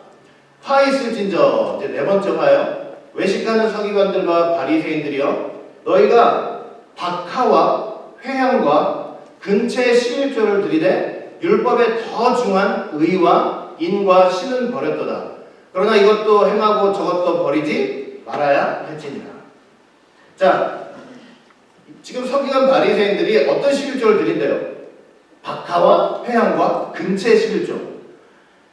화 있을진저 이제 네 번째 화요. 외식하는 서기관들과 바리새인들이여 너희가 박하와 회향과 근처의 11조를 들이되 율법에 더 중한 의와 인과 신은 버렸도다. 그러나 이것도 행하고 저것도 버리지 말아야 할지니라. 자, 지금 서기관 바리새인들이 어떤 11조를 드린대요? 박하와 회향과 근처의 11조.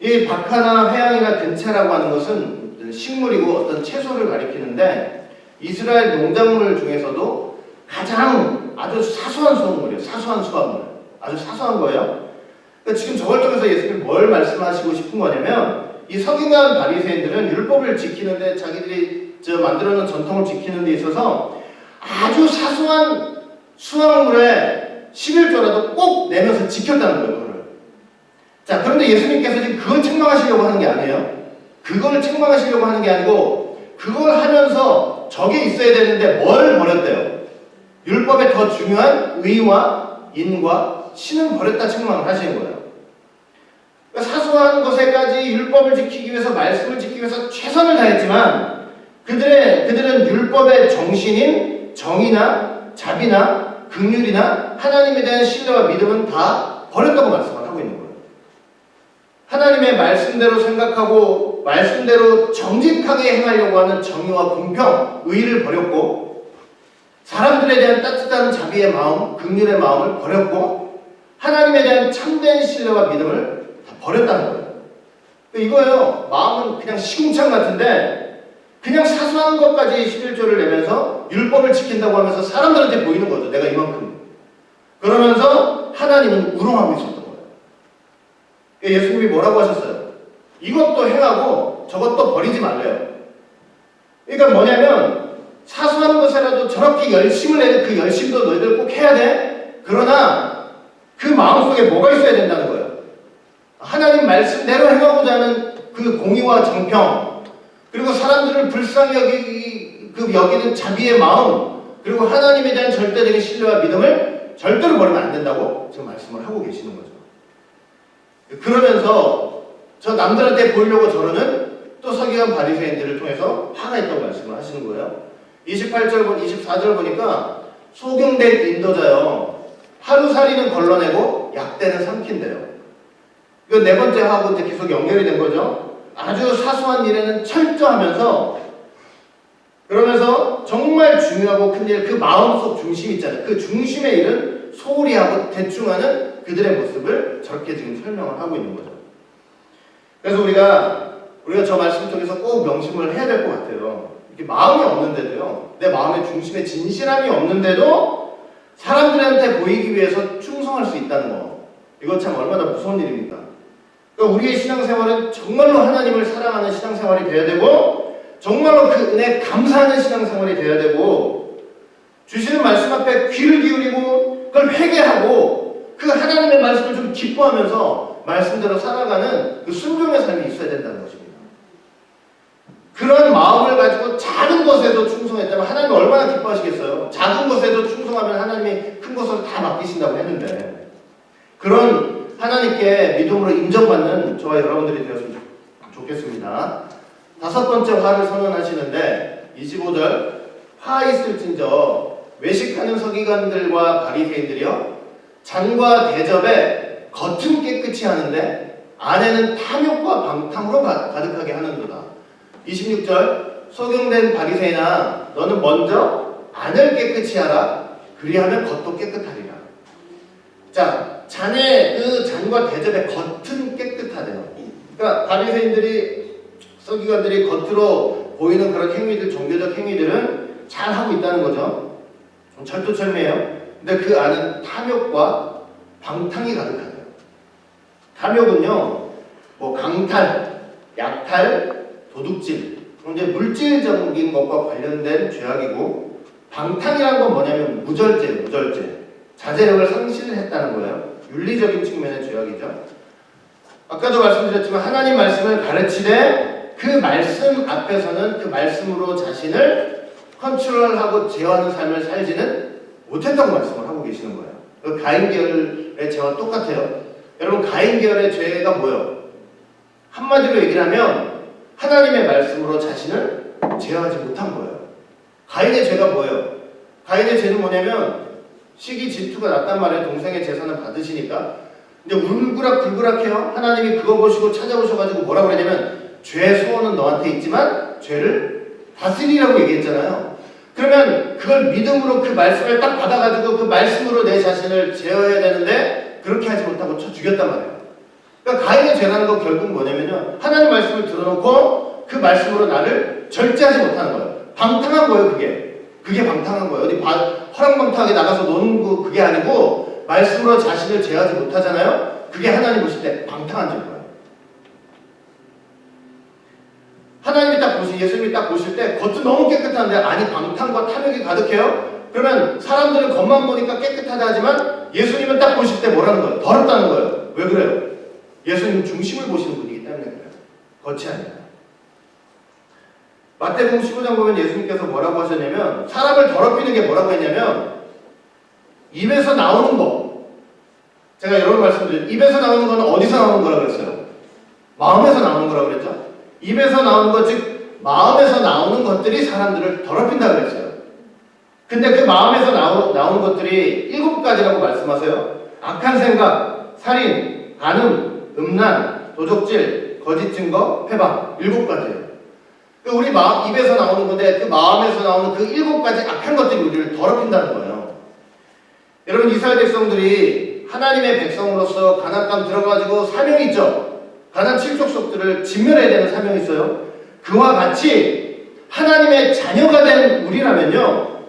이 박하나 회향이나 근처라고 하는 것은 식물이고 어떤 채소를 가리키는데 이스라엘 농작물 중에서도 가장 아주 사소한 수확물이에요. 사소한 수확물. 아주 사소한 거예요. 그러니까 지금 저걸 통해서 예수님이 뭘 말씀하시고 싶은 거냐면 이 서기관 바리새인들은 율법을 지키는데 자기들이 만들어놓은 전통을 지키는 데 있어서 아주 사소한 수확물의 11조라도 꼭 내면서 지켰다는 거예요. 그거를. 자, 그런데 예수님께서 지금 그걸 책망하시려고 하는 게 아니에요. 그걸 책망하시려고 하는 게 아니고 그걸 하면서 저게 있어야 되는데 뭘 버렸대요? 율법에 더 중요한 의와 인과 신은 버렸다 책망을 하시는 거예요. 그러니까 사소한 것에까지 율법을 지키기 위해서 말씀을 지키기 위해서 최선을 다했지만 그들은 율법의 정신인 정의나 자비나 긍휼이나 하나님에 대한 신뢰와 믿음은 다 버렸다고 말씀을 하고 있는 거예요. 하나님의 말씀대로 생각하고 말씀대로 정직하게 행하려고 하는 정의와 공평, 의를 버렸고 사람들에 대한 따뜻한 자비의 마음, 긍휼의 마음을 버렸고 하나님에 대한 참된 신뢰와 믿음을 다 버렸다는 거예요. 이거예요. 마음은 그냥 시궁창 같은데 그냥 사소한 것까지 11조를 내면서 율법을 지킨다고 하면서 사람들한테 보이는 거죠. 내가 이만큼. 그러면서 하나님은 우롱하고 있었던 거예요. 예수님이 뭐라고 하셨어요? 이것도 행하고 저것도 버리지 말래요. 그러니까 뭐냐면 사소한 것이라도 저렇게 열심을 내는 그 열심도 너희들 꼭 해야 돼. 그러나 그 마음속에 뭐가 있어야 된다는 거예요. 하나님 말씀대로 행하고자 하는 그 공의와 정평, 그리고 사람들을 불쌍히 여기는 자비의 마음, 그리고 하나님에 대한 절대적인 신뢰와 믿음을 절대로 버리면 안 된다고 지금 말씀을 하고 계시는 거죠. 그러면서 저 남들한테 보이려고 저러는 또 서기관 바리새인들을 통해서 화가 있다고 말씀을 하시는 거예요. 28절, 24절 보니까 소경된 인도자요. 하루살이는 걸러내고 약대는 삼킨대요. 이거 네 번째 하고 이제 계속 연결이 된 거죠. 아주 사소한 일에는 철저하면서 그러면서 정말 중요하고 큰 일, 그 마음속 중심 있잖아요. 그 중심의 일은 소홀히 하고 대충 하는 그들의 모습을 저렇게 지금 설명을 하고 있는 거죠. 그래서 우리가 저 말씀 속에서 꼭 명심을 해야 될 것 같아요. 이렇게 마음이 없는데도요, 내 마음의 중심에 진실함이 없는데도 사람들한테 보이기 위해서 충성할 수 있다는 거, 이거 참 얼마나 무서운 일입니까? 그러니까 우리의 신앙생활은 정말로 하나님을 사랑하는 신앙생활이 되어야 되고 정말로 그 은혜에 감사하는 신앙생활이 되어야 되고 주시는 말씀 앞에 귀를 기울이고 그걸 회개하고 그 하나님의 말씀을 좀 기뻐하면서 말씀대로 살아가는 그 순종의 삶이 있어야 된다는 것입니다. 그런 마음을 가지고 작은 것에도 충성했다면 하나님이 얼마나 기뻐하시겠어요? 작은 것에도 충성하면 하나님이 큰 것을 다 맡기신다고 했는데 그런 하나님께 믿음으로 인정받는 저와 여러분들이 되었으면 좋겠습니다. 다섯 번째 화를 선언하시는데 25절 화 있을진저 외식하는 서기관들과 바리새인들이여 잔과 대접에 겉은 깨끗이 하는데 안에는 탐욕과 방탕으로 가득하게 하는도다. 26절 소경된 바리새인아 너는 먼저 안을 깨끗이 하라. 그리하면 겉도 깨끗하리라. 자, 그 잔과 대접의 겉은 깨끗하대요. 그러니까 바리새인들이 서기관들이 겉으로 보이는 그런 행위들, 종교적 행위들은 잘 하고 있다는 거죠. 철두철미해요. 근데 그 안은 탐욕과 방탕이 가득하대요. 탐욕은요, 뭐 강탈, 약탈, 도둑질, 이제 물질적인 것과 관련된 죄악이고 방탕이라는 건 뭐냐면 무절제. 자제력을 상실했다는 거예요. 윤리적인 측면의 죄악이죠. 아까도 말씀드렸지만 하나님 말씀을 가르치되 그 말씀 앞에서는 그 말씀으로 자신을 컨트롤하고 제어하는 삶을 살지는 못했다고 말씀을 하고 계시는 거예요. 그 가인계열의 죄와 똑같아요. 여러분 가인계열의 죄가 뭐예요? 한마디로 얘기를 하면 하나님의 말씀으로 자신을 제어하지 못한 거예요. 가인의 죄가 뭐예요? 가인의 죄는 뭐냐면 시기 질투가 났단 말이에요. 동생의 재산을 받으시니까. 근데 울그락불그락해요. 하나님이 그거 보시고 찾아오셔가지고 뭐라고 그러냐면 죄 소원은 너한테 있지만 죄를 다스리라고 얘기했잖아요. 그러면 그걸 믿음으로 그 말씀을 딱 받아가지고 그 말씀으로 내 자신을 제어해야 되는데 그렇게 하지 못하고 쳐 죽였단 말이에요. 그러니까 가인의 죄라는 건 결국 뭐냐면요. 하나님 말씀을 들어놓고 그 말씀으로 나를 절제하지 못하는 거예요. 방탕한 거예요, 그게 방탕한 거예요. 어디 허랑방탕하게 나가서 노는 거 그게 아니고 말씀으로 자신을 제어하지 못하잖아요. 그게 하나님 보실 때 방탕한 죄인 거예요. 하나님이 딱 보실, 예수님이 딱 보실 때 겉은 너무 깨끗한데 안이 방탕과 탐욕이 가득해요. 그러면 사람들은 겉만 보니까 깨끗하다 하지만 예수님은 딱 보실 때 뭐라는 거예요? 더럽다는 거예요. 왜 그래요? 예수님 중심을 보시는 분이기 때문에 그래요. 겉이 아니라. 마태복음 15장 보면 예수님께서 뭐라고 하셨냐면 사람을 더럽히는 게 뭐라고 했냐면 입에서 나오는 거. 제가 여러 번 말씀드렸죠. 입에서 나오는 거는 어디서 나오는 거라고 그랬어요? 마음에서 나오는 거라고 그랬죠. 입에서 나오는 것, 즉 마음에서 나오는 것들이 사람들을 더럽힌다고 그랬어요. 근데 그 마음에서 나오는 것들이 7가지라고 말씀하세요. 악한 생각, 살인, 간음, 음란, 도적질, 거짓 증거, 회방. 7가지예요. 우리 입에서 나오는 건데 그 마음에서 나오는 그 7가지 악한 것들이 우리를 더럽힌다는 거예요. 여러분, 이스라엘 백성들이 하나님의 백성으로서 가나안 땅 들어가지고 사명이 있죠. 가나안 7족속들을 진멸해야 되는 사명이 있어요. 그와 같이 하나님의 자녀가 된 우리라면요,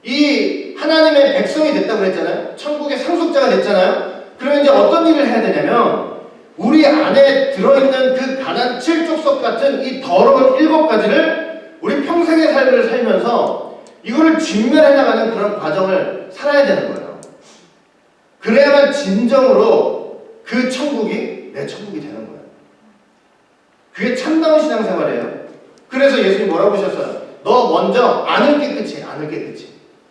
이 하나님의 백성이 됐다고 그랬잖아요. 천국의 상속자가 됐잖아요. 그러면 이제 어떤 일을 해야 되냐면 우리 안에 들어있는 그 가나안 7족속 같은 이 더러운 7가지를 우리 평생의 삶을 살면서 이거를 진멸해 나가는 그런 과정을 살아야 되는 거예요. 그래야만 진정으로 그 천국이 내 천국이 되는 거예요. 그게 참다운 신앙생활이에요. 그래서 예수님이 뭐라고 하셨어요? 너 먼저 안을 깨끗이, 안을 깨끗이.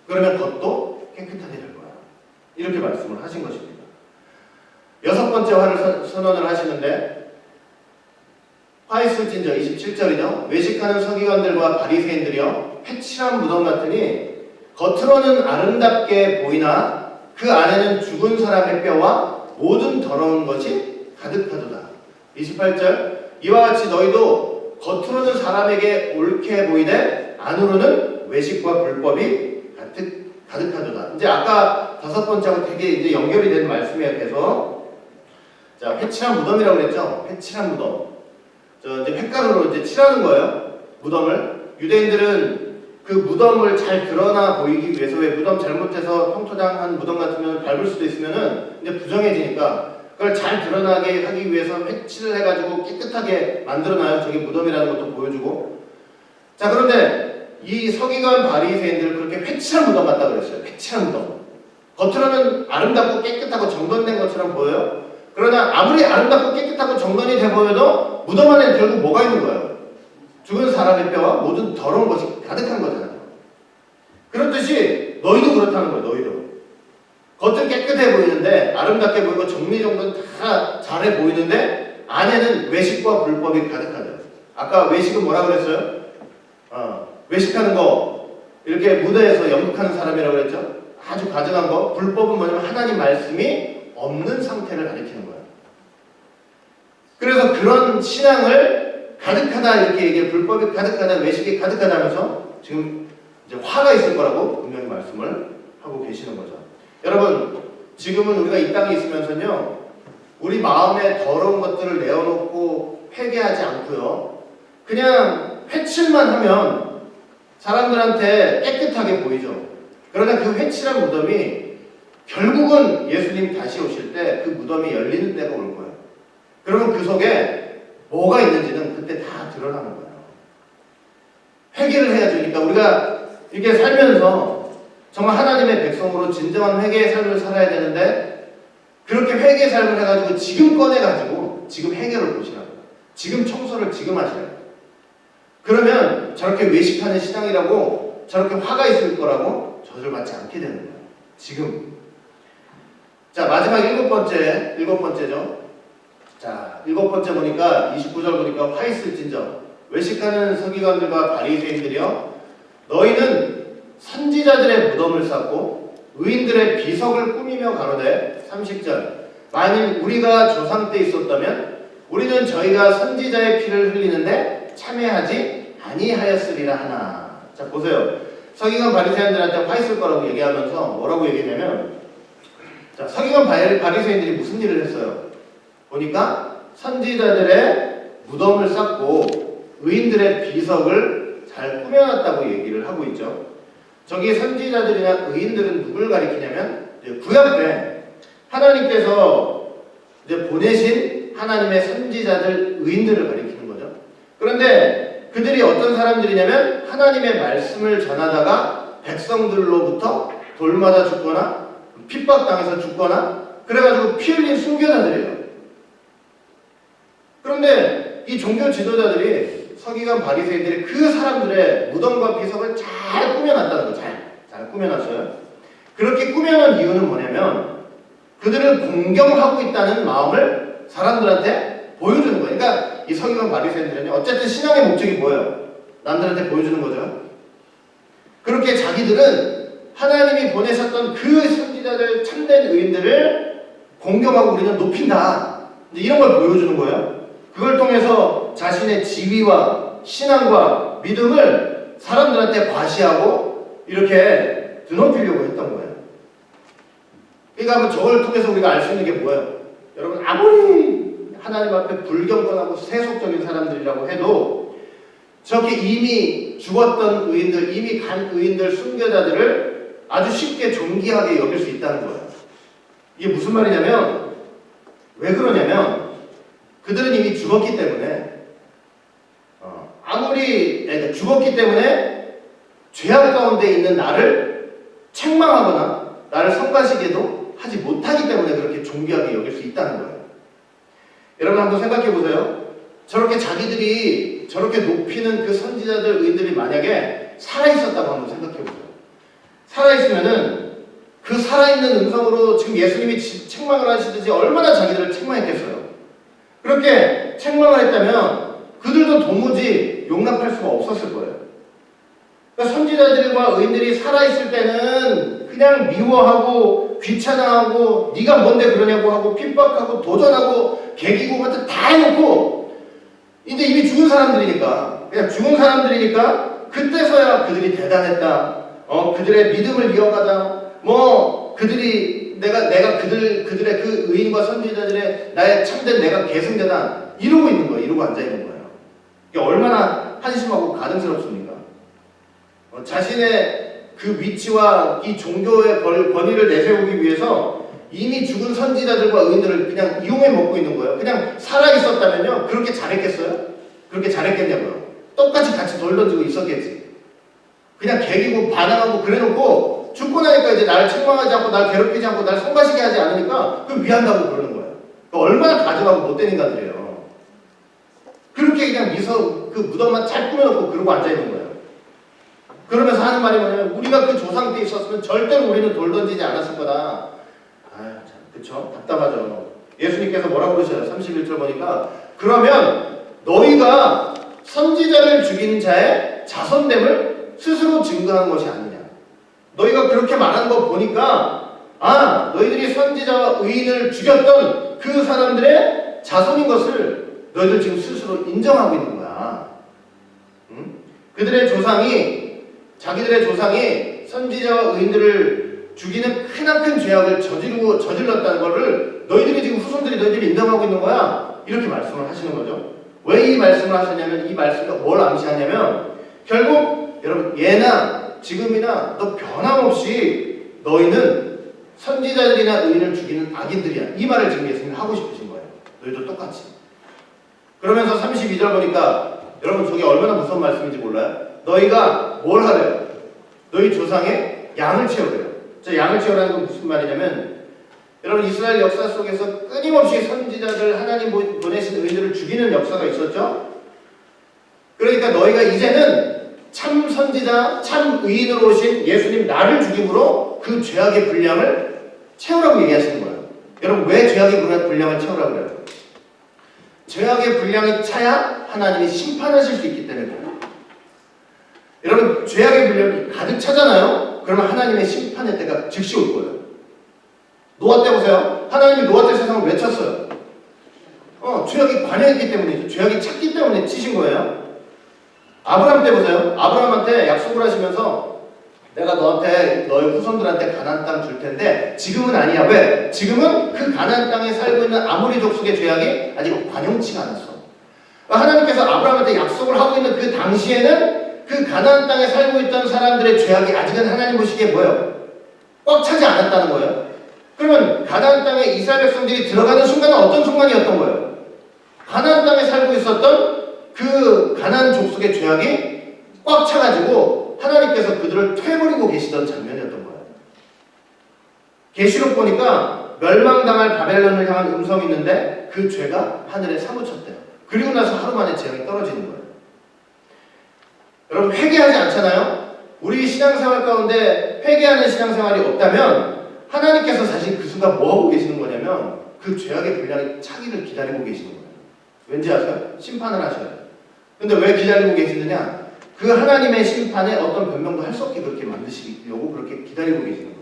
그러면 겉도 깨끗하게 될 거야. 이렇게 말씀을 하신 것입니다. 6번째 화를 선언을 하시는데 화 있을진저 27절이죠. 외식하는 서기관들과 바리새인들이여 회칠한 무덤 같으니 겉으로는 아름답게 보이나 그 안에는 죽은 사람의 뼈와 모든 더러운 것이 가득하도다. 28절 이와 같이 너희도 겉으로는 사람에게 옳게 보이되 안으로는 외식과 불법이 가득하도다. 이제 아까 5번째하고 되게 이제 연결이 되는 말씀이에요. 그래서 자, 회칠한 무덤이라고 그랬죠. 회칠한 무덤. 이제 횟가루로 이제 칠하는 거예요. 무덤을. 유대인들은 그 무덤을 잘 드러나 보이기 위해서, 왜 무덤 잘못해서 평토장한 무덤 같으면 밟을 수도 있으면은 이제 부정해지니까 그걸 잘 드러나게 하기 위해서 회칠을 해가지고 깨끗하게 만들어놔요. 저게 무덤이라는 것도 보여주고. 자, 그런데 이 서기관 바리새인들을 그렇게 회칠한 무덤 같다고 그랬어요. 회칠한 무덤. 겉으로는 아름답고 깨끗하고 정돈된 것처럼 보여요. 그러나 아무리 아름답고 깨끗하고 정돈이 돼 보여도 무덤 안에 결국 뭐가 있는 거예요? 죽은 사람의 뼈와 모든 더러운 것이 가득한 거잖아요. 그렇듯이 너희도 그렇다는 거예요. 너희도. 겉은 깨끗해 보이는데 아름답게 보이고 정리정돈 다 잘해 보이는데 안에는 외식과 불법이 가득하죠. 아까 외식은 뭐라 그랬어요? 외식하는 거, 이렇게 무대에서 연극하는 사람이라고 그랬죠? 아주 가증한 거. 불법은 뭐냐면 하나님 말씀이 없는 상태를 가리키는 거예요. 그래서 그런 신앙을 가득하다 이렇게 얘기해, 불법이 가득하다, 외식이 가득하다 하면서 지금 이제 화가 있을 거라고 분명히 말씀을 하고 계시는 거죠. 여러분, 지금은 우리가 이 땅에 있으면서요, 우리 마음에 더러운 것들을 내어놓고 회개하지 않고요, 그냥 회칠만 하면 사람들한테 깨끗하게 보이죠. 그러나 그 회칠한 무덤이 결국은 예수님 다시 오실 때 그 무덤이 열리는 때가 올 거예요. 그러면 그 속에 뭐가 있는지는 그때 다 드러나는 거예요. 회개를 해야죠. 그러니까 우리가 이렇게 살면서 정말 하나님의 백성으로 진정한 회개의 삶을 살아야 되는데, 그렇게 회개의 삶을 해가지고 지금 꺼내가지고 지금 해결을 보시라고, 지금 청소를 지금 하시라고. 그러면 저렇게 외식하는 신앙이라고, 저렇게 화가 있을 거라고 저주받지 않게 되는 거예요. 지금. 자, 마지막 7번째죠. 자, 7번째 보니까 29절 보니까 화 있을진저 외식하는 서기관들과 바리새인들이여 너희는 선지자들의 무덤을 쌓고 의인들의 비석을 꾸미며 가로되 30절 만일 우리가 조상 때 있었다면 우리는 저희가 선지자의 피를 흘리는데 참여하지 아니하였으리라 하나. 자, 보세요. 서기관 바리새인들한테 화 있을 거라고 얘기하면서 뭐라고 얘기했냐면, 자, 서기관 바리새인들이 무슨 일을 했어요? 보니까 선지자들의 무덤을 쌓고 의인들의 비석을 잘 꾸며놨다고 얘기를 하고 있죠. 저기 선지자들이나 의인들은 누굴 가리키냐면 구약 때 하나님께서 이제 보내신 하나님의 선지자들 의인들을 가리키는 거죠. 그런데 그들이 어떤 사람들이냐면 하나님의 말씀을 전하다가 백성들로부터 돌맞아 죽거나 핍박당해서 죽거나 그래가지고 피 흘린 순교자들이에요. 그런데 이 종교 지도자들이 서기관 바리새인들이 그 사람들의 무덤과 비석을 잘 꾸며놨다는 거예요. 잘 꾸며놨어요. 그렇게 꾸며놓은 이유는 뭐냐면 그들을 공경하고 있다는 마음을 사람들한테 보여주는 거예요. 그러니까 이 서기관 바리새인들은 어쨌든 신앙의 목적이 뭐예요? 남들한테 보여주는 거죠. 그렇게 자기들은 하나님이 보내셨던 그 선지자들 참된 의인들을 공경하고 우리는 높인다. 이런 걸 보여주는 거예요. 그걸 통해서 자신의 지위와 신앙과 믿음을 사람들한테 과시하고 이렇게 드높이려고 했던 거예요. 그러니까 저걸 통해서 우리가 알 수 있는 게 뭐예요? 여러분 아무리 하나님 앞에 불경건하고 세속적인 사람들이라고 해도 저렇게 이미 죽었던 의인들, 이미 간 의인들, 순교자들을 아주 쉽게 존귀하게 여길 수 있다는 거예요. 이게 무슨 말이냐면 왜 그러냐면 그들은 이미 죽었기 때문에 그러니까 죽었기 때문에 죄악 가운데 있는 나를 책망하거나 나를 성가시게도 하지 못하기 때문에 그렇게 존귀하게 여길 수 있다는 거예요. 여러분 한번 생각해 보세요. 저렇게 자기들이 저렇게 높이는 그 선지자들 의인들이 만약에 살아있었다고 한번 생각해 보세요. 살아있으면은 그 살아있는 음성으로 지금 예수님이 책망을 하시듯이 얼마나 자기들을 책망했겠어요. 그렇게 책망을 했다면 그들도 도무지 용납할 수가 없었을 거예요. 그러니까 선지자들과 의인들이 살아있을 때는 그냥 미워하고 귀찮아하고 네가 뭔데 그러냐고 하고 핍박하고 도전하고 개기고 같은 다 해놓고 이제 이미 죽은 사람들이니까 그냥 죽은 사람들이니까 그때서야 그들이 대단했다. 그들의 믿음을 이어가다. 그들이 내가 그들의 그 의인과 선지자들의 나의 참된 내가 계승되다. 이러고 있는 거예요. 이러고 앉아 있는 거예요. 이게 얼마나 한심하고 가증스럽습니까? 자신의 그 위치와 이 종교의 권위를 내세우기 위해서 이미 죽은 선지자들과 의인들을 그냥 이용해 먹고 있는 거예요. 그냥 살아 있었다면요. 그렇게 잘했겠어요? 그렇게 잘했겠냐고요. 똑같이 같이 돌 던지고 있었겠지. 그냥 개기고 반항하고 그래놓고 죽고 나니까 이제 나를 책망하지 않고 날 괴롭히지 않고 날 성가시게 하지 않으니까 그 위한다고 그러는 거예요. 얼마나 가증하고 못된 인간들이에요. 그렇게 그냥 그 무덤만 잘 꾸며놓고 그러고 앉아있는 거예요. 그러면서 하는 말이 뭐냐면 우리가 그 조상 때 있었으면 절대로 우리는 돌 던지지 않았을 거다. 참, 그쵸? 답답하죠. 예수님께서 뭐라고 그러셔요? 31절 보니까 그러면 너희가 선지자를 죽인 자의 자선됨을 스스로 증거한 것이 아니냐. 너희가 그렇게 말하는 거 보니까 너희들이 선지자와 의인을 죽였던 그 사람들의 자손인 것을 너희들 지금 스스로 인정하고 있는 거야. 응? 자기들의 조상이 선지자와 의인들을 죽이는 크나큰 죄악을 저질렀다는 것을 너희들이 인정하고 있는 거야. 이렇게 말씀을 하시는 거죠. 왜 이 말씀을 하셨냐면 이 말씀이 뭘 암시하냐면 결국 여러분 예나 지금이나 너 변함없이 너희는 선지자들이나 의인을 죽이는 악인들이야. 이 말을 지금 예수님이 하고 싶으신 거예요. 너희도 똑같이. 그러면서 32절 보니까 여러분 저게 얼마나 무서운 말씀인지 몰라요? 너희가 뭘 하래요? 너희 조상의 양을 채우래요. 저 양을 채우라는 건 무슨 말이냐면 여러분 이스라엘 역사 속에서 끊임없이 선지자들 하나님 보내신 의인들을 죽이는 역사가 있었죠. 그러니까 너희가 이제는 참 선지자, 참 의인으로 오신 예수님 나를 죽임으로 그 죄악의 분량을 채우라고 얘기하시는 거예요. 여러분 왜 죄악의 분량을 채우라고 그래요? 죄악의 분량이 차야 하나님이 심판하실 수 있기 때문에 그래요. 여러분 죄악의 분량이 가득 차잖아요. 그러면 하나님의 심판의 때가 즉시 올 거예요. 노아 때 보세요. 하나님이 노아 때 세상을 왜 쳤어요? 죄악이 관여했기 때문이죠. 죄악이 찼기 때문에 치신 거예요. 아브라함 때 보세요. 아브라함한테 약속을 하시면서 내가 너한테 너의 후손들한테 가나안 땅 줄 텐데 지금은 아니야. 왜? 지금은 그 가나안 땅에 살고 있는 아모리 족속의 죄악이 아직 관용치가 않았어. 하나님께서 아브라함한테 약속을 하고 있는 그 당시에는 그 가나안 땅에 살고 있던 사람들의 죄악이 아직은 하나님 보시기에 뭐예요? 꽉 차지 않았다는 거예요. 그러면 가나안 땅에 이스라엘 백성들이 들어가는 순간은 어떤 순간이었던 거예요? 가나안 땅에 살고 있었던 그 가나안 족속의 죄악이 꽉 차가지고 하나님께서 그들을 퇴버리고 계시던 장면이었던 거예요. 계시록 보니까 멸망당할 바벨론을 향한 음성이 있는데 그 죄가 하늘에 사무쳤대요. 그리고 나서 하루 만에 재앙이 떨어지는 거예요. 여러분 회개하지 않잖아요? 우리 신앙생활 가운데 회개하는 신앙생활이 없다면 하나님께서 사실 그 순간 뭐하고 계시는 거냐면 그 죄악의 분량이 차기를 기다리고 계시는 거예요. 왠지 아세요? 심판을 하셔요. 근데 왜 기다리고 계시느냐? 그 하나님의 심판에 어떤 변명도 할 수 없게 그렇게 만드시려고 그렇게 기다리고 계시는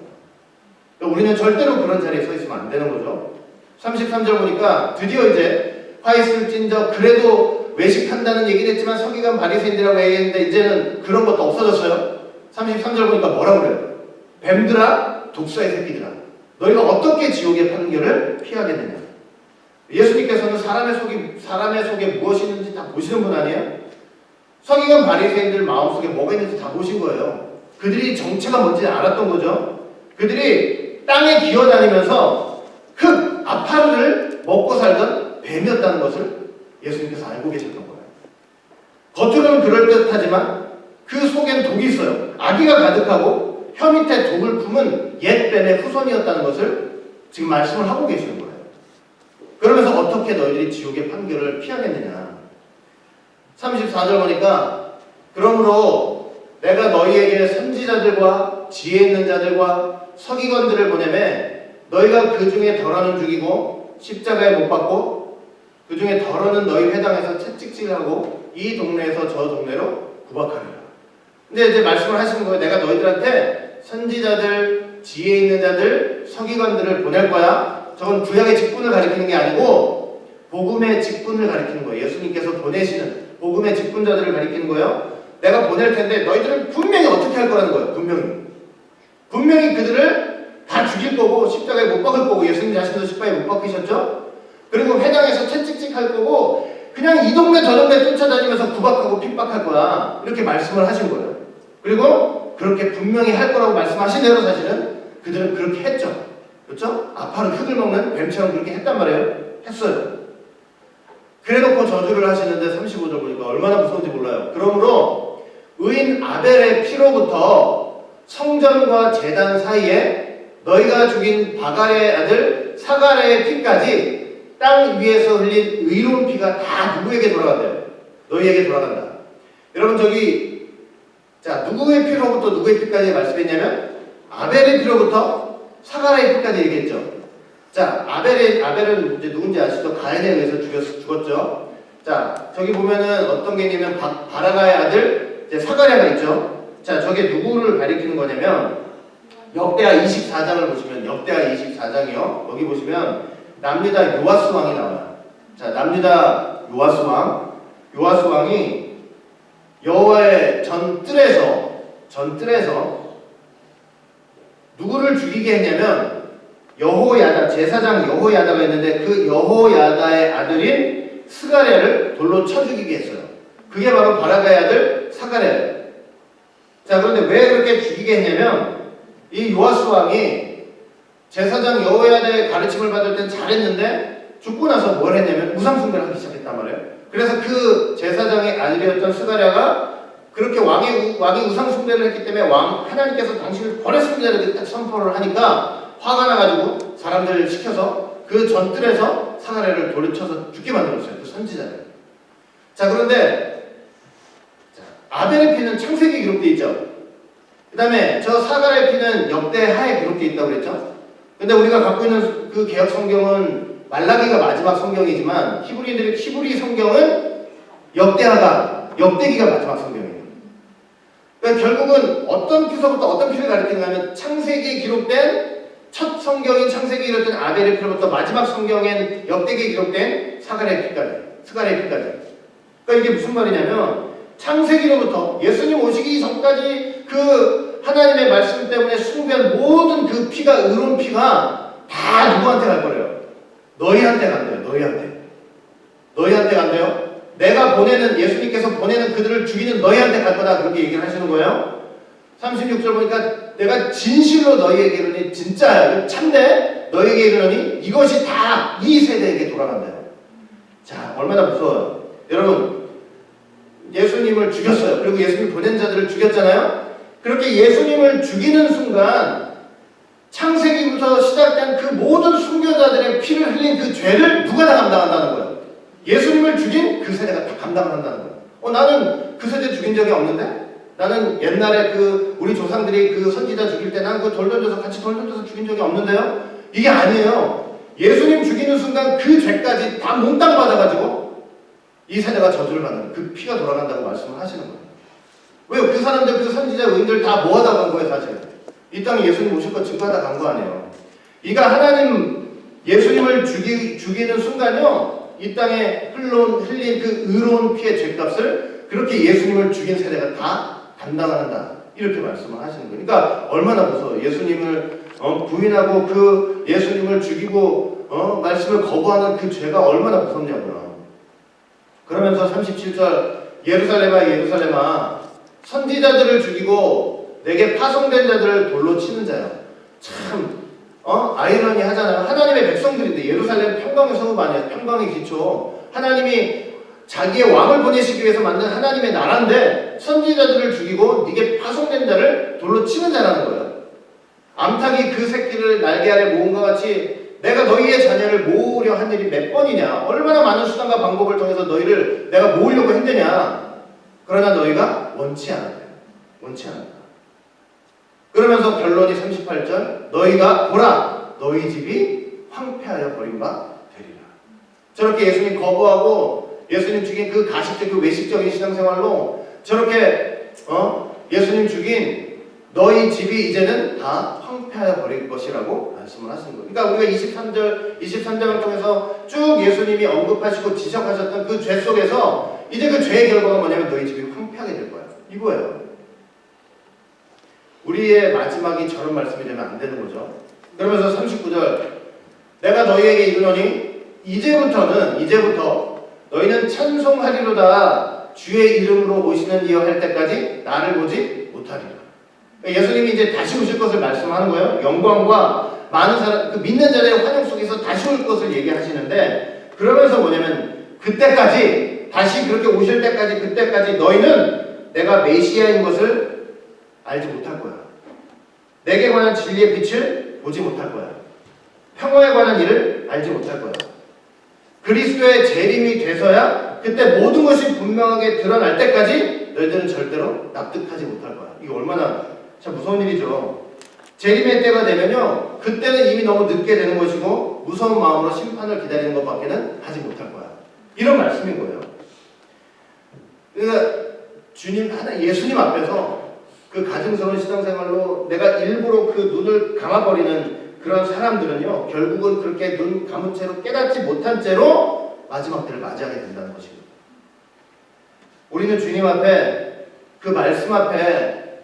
거예요. 우리는 절대로 그런 자리에 서 있으면 안 되는 거죠. 33절 보니까 드디어 이제 화 있을 찐저 그래도 외식한다는 얘기는 했지만 서기관 바리새인들이라고 얘기했는데 이제는 그런 것도 없어졌어요. 33절 보니까 뭐라고 그래요? 뱀들아 독사의 새끼들아 너희가 어떻게 지옥의 판결을 피하겠느냐. 예수님께서는 사람의 속에 무엇이 있는지 다 보시는 분 아니에요? 서기관 바리새인들 마음속에 뭐가 있는지 다 보신 거예요. 그들이 정체가 뭔지 알았던 거죠. 그들이 땅에 기어다니면서 흙, 아파르를 먹고 살던 뱀이었다는 것을 예수님께서 알고 계셨던 거예요. 겉으로는 그럴듯하지만 그 속엔 독이 있어요. 아기가 가득하고 혀 밑에 독을 품은 옛 뱀의 후손이었다는 것을 지금 말씀을 하고 계시는 거예요. 그러면서 어떻게 너희들이 지옥의 판결을 피하겠느냐. 34절 보니까 그러므로 내가 너희에게 선지자들과 지혜 있는 자들과 서기관들을 보내매 너희가 그 중에 덜어는 죽이고 십자가에 못 박고 그 중에 덜어는 너희 회당에서 채찍질하고 이 동네에서 저 동네로 구박하리라. 근데 이제 말씀을 하시는 거예요. 내가 너희들한테 선지자들, 지혜 있는 자들, 서기관들을 보낼 거야. 저건 구약의 직분을 가리키는 게 아니고 복음의 직분을 가리키는 거예요. 예수님께서 보내시는 복음의 직분자들을 가리키는 거예요. 내가 보낼 텐데 너희들은 분명히 어떻게 할 거라는 거예요. 분명히 그들을 다 죽일 거고 십자가에 못 박을 거고 예수님 자신도 십자가에 못 박히셨죠. 그리고 회당에서 채찍질 할 거고 그냥 이 동네 저 동네 쫓아다니면서 구박하고 핍박할 거야. 이렇게 말씀을 하신 거예요. 그리고 그렇게 분명히 할 거라고 말씀하신 대로 사실은 그들은 그렇게 했죠. 그렇죠? 아파는 흙을 먹는 뱀처럼 그렇게 했단 말이에요. 했어요. 그래놓고 저주를 하시는데 35절 보니까 얼마나 무서운지 몰라요. 그러므로 의인 아벨의 피로부터 성전과 제단 사이에 너희가 죽인 바갈의 아들 사갈의 피까지 땅 위에서 흘린 의로운 피가 다 누구에게 돌아간대요? 너희에게 돌아간다. 여러분 자 누구의 피로부터 누구의 피까지 말씀했냐면 아벨의 피로부터 사갈의 피까지 얘기했죠. 자, 아벨은 이제 누군지 아시죠? 가인에 의해서 죽었죠. 자, 저기 보면은 어떤 게 있냐면 바라가의 아들 이제 사가랴가 있죠. 자, 저게 누구를 가리키는 거냐면 역대하 24장을 보시면 역대하 24장이요. 여기 보시면 남유다 요아스 왕이 나와요. 자, 남유다 요아스 왕이 여호와의 전뜰에서 누구를 죽이게 했냐면 여호야다, 제사장 여호야다가 있는데 그 여호야다의 아들인 스가랴를 돌로 쳐 죽이게 했어요. 그게 바로 바라가의 아들 사가랴예요. 자, 그런데 왜 그렇게 죽이게 했냐면 이 요아스 왕이 제사장 여호야다의 가르침을 받을 땐 잘했는데 죽고 나서 뭘 했냐면 우상숭배를 하기 시작했단 말이에요. 그래서 그 제사장의 아들이었던 스가랴가 그렇게 왕이 우상숭배를 했기 때문에 하나님께서 당신을 버렸습니다 이렇게 딱 선포를 하니까 화가 나가지고 사람들을 시켜서 그 전뜰에서 사가랴를 돌을 쳐서 죽게 만들었어요. 그 선지자를. 자, 그런데 아벨의 피는 창세기에 기록되어 있죠. 그 다음에 저 사가랴의 피는 역대하에 기록되어 있다고 그랬죠. 근데 우리가 갖고 있는 그 개혁 성경은 말라기가 마지막 성경이지만 히브리 성경은 역대기가 마지막 성경이에요. 그러니까 결국은 어떤 피서부터 어떤 피를 가리키느냐면 창세기에 기록된 첫 성경인 창세기에 기록된 아벨의 피로부터 마지막 성경인 역대기에 기록된 스가랴의 피까지. 그러니까 이게 무슨 말이냐면 창세기로부터 예수님 오시기 전까지 그 하나님의 말씀 때문에 숭배한 모든 그 피가 의로운 피가 다 누구한테 갈 거래요? 너희한테 간대요. 너희한테 간대요. 내가 보내는, 예수님께서 보내는 그들을 죽이는 너희한테 갈 거다. 그렇게 얘기를 하시는 거예요. 36절 보니까 내가 진실로 너희에게 이르니, 진짜야, 참돼, 너희에게 이르니 이것이 다 이 세대에게 돌아간대요. 자, 얼마나 무서워요. 여러분, 예수님을 죽였어요. 그리고 예수님 보낸 자들을 죽였잖아요. 그렇게 예수님을 죽이는 순간 창세기부터 시작된 그 모든 순교자들의 피를 흘린 그 죄를 누가 다 감당한다는 거예요? 예수님을 죽인 그 세대가 다 감당을 한다는 거예요. 나는 그 세대 죽인 적이 없는데? 나는 옛날에 우리 조상들이 그 선지자 죽일 때 난 그 돌 던져서 같이 돌 던져서 죽인 적이 없는데요? 이게 아니에요. 예수님 죽이는 순간 그 죄까지 다 몽땅 받아가지고 이 세대가 저주를 받는, 그 피가 돌아간다고 말씀을 하시는 거예요. 왜요? 그 사람들, 그 선지자 의인들 다 모아다 간 거예요, 사실. 이 땅에 예수님 오실 거 증거하다 간 거 아니에요. 이가 하나님 예수님을 죽이는 순간요, 이 땅에 흘린 그 의로운 피의 죄값을 그렇게 예수님을 죽인 세대가 다 감당한다. 이렇게 말씀을 하시는 거예요. 그러니까 얼마나 무서워요. 예수님을 부인하고 그 예수님을 죽이고 말씀을 거부하는 그 죄가 얼마나 무섭냐고요. 그러면서 37절, 예루살렘아 예루살렘아 선지자들을 죽이고 내게 파송된 자들을 돌로 치는 자요. 참 아이러니 하잖아요. 하나님의 백성들인데, 예루살렘 평강의 성읍 아니에요. 평강의 기초. 하나님이 자기의 왕을 보내시기 위해서 만든 하나님의 나라인데 선지자들을 죽이고 네게 파송된 자를 돌로 치는 자라는 거예요. 암탉이 그 새끼를 날개 아래 모은과 같이 내가 너희의 자녀를 모으려 한 일이 몇 번이냐. 얼마나 많은 수단과 방법을 통해서 너희를 내가 모으려고 했느냐. 그러나 너희가 원치 않았다. 원치 않았다. 그러면서 결론이 38절, 너희가 보라, 너희 집이 황폐하여 버린 바 되리라. 저렇게 예수님 거부하고 예수님 죽인 그 가식적, 그 외식적인 신앙생활로 저렇게 예수님 죽인 너희 집이 이제는 다 황폐하여 버릴 것이라고 말씀을 하시는 거예요. 그러니까 우리가 23장을 통해서 쭉 예수님이 언급하시고 지적하셨던 그 죄 속에서 이제 그 죄의 결과가 뭐냐면 너희 집이 황폐하게 될 거야. 이거예요. 우리의 마지막이 저런 말씀이 되면 안 되는 거죠. 그러면서 39절, 내가 너희에게 이르노니 이제부터 너희는 찬송하리로다. 주의 이름으로 오시는 이여 할 때까지 나를 보지 못하리라. 예수님이 이제 다시 오실 것을 말씀하는 거예요. 영광과 많은 사람, 그 믿는 자들의 환영 속에서 다시 올 것을 얘기하시는데, 그러면서 뭐냐면 그때까지, 다시 그렇게 오실 때까지, 그때까지 너희는 내가 메시아인 것을 알지 못할 거야. 내게 관한 진리의 빛을 보지 못할 거야. 평화에 관한 일을 알지 못할 거야. 그리스도의 재림이 돼서야 그때 모든 것이 분명하게 드러날 때까지 너희들은 절대로 납득하지 못할 거야. 이게 얼마나 참 무서운 일이죠. 재림의 때가 되면요, 그때는 이미 너무 늦게 되는 것이고 무서운 마음으로 심판을 기다리는 것밖에는 하지 못할 거야. 이런 말씀인 거예요. 그러니까 예수님 앞에서 그 가증스러운 신앙생활로 내가 일부러 그 눈을 감아버리는 그런 사람들은요, 결국은 그렇게 눈 감은 채로 깨닫지 못한 채로 마지막 때를 맞이하게 된다는 것입니다. 우리는 주님 앞에, 그 말씀 앞에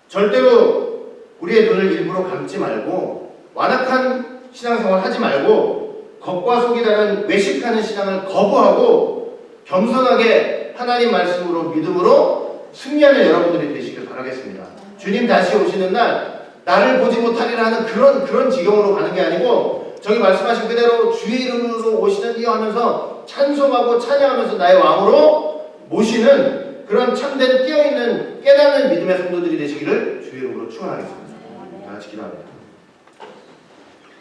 절대로 우리의 눈을 일부러 감지 말고 완악한 신앙생활 하지 말고 겉과 속이 다른 외식하는 신앙을 거부하고 겸손하게 하나님 말씀으로 믿음으로 승리하는 여러분들이 되시길 바라겠습니다. 주님 다시 오시는 날 나를 보지 못하리라 하는 그런 지경으로 가는 게 아니고 저기 말씀하신 그대로 주의 이름으로 오시는 이여 하면서 찬송하고 찬양하면서 나의 왕으로 모시는 그런 참된 깨어있는 깨닫는 믿음의 성도들이 되시기를 주의 이름으로 축원하겠습니다. 다 같이 기도합니다.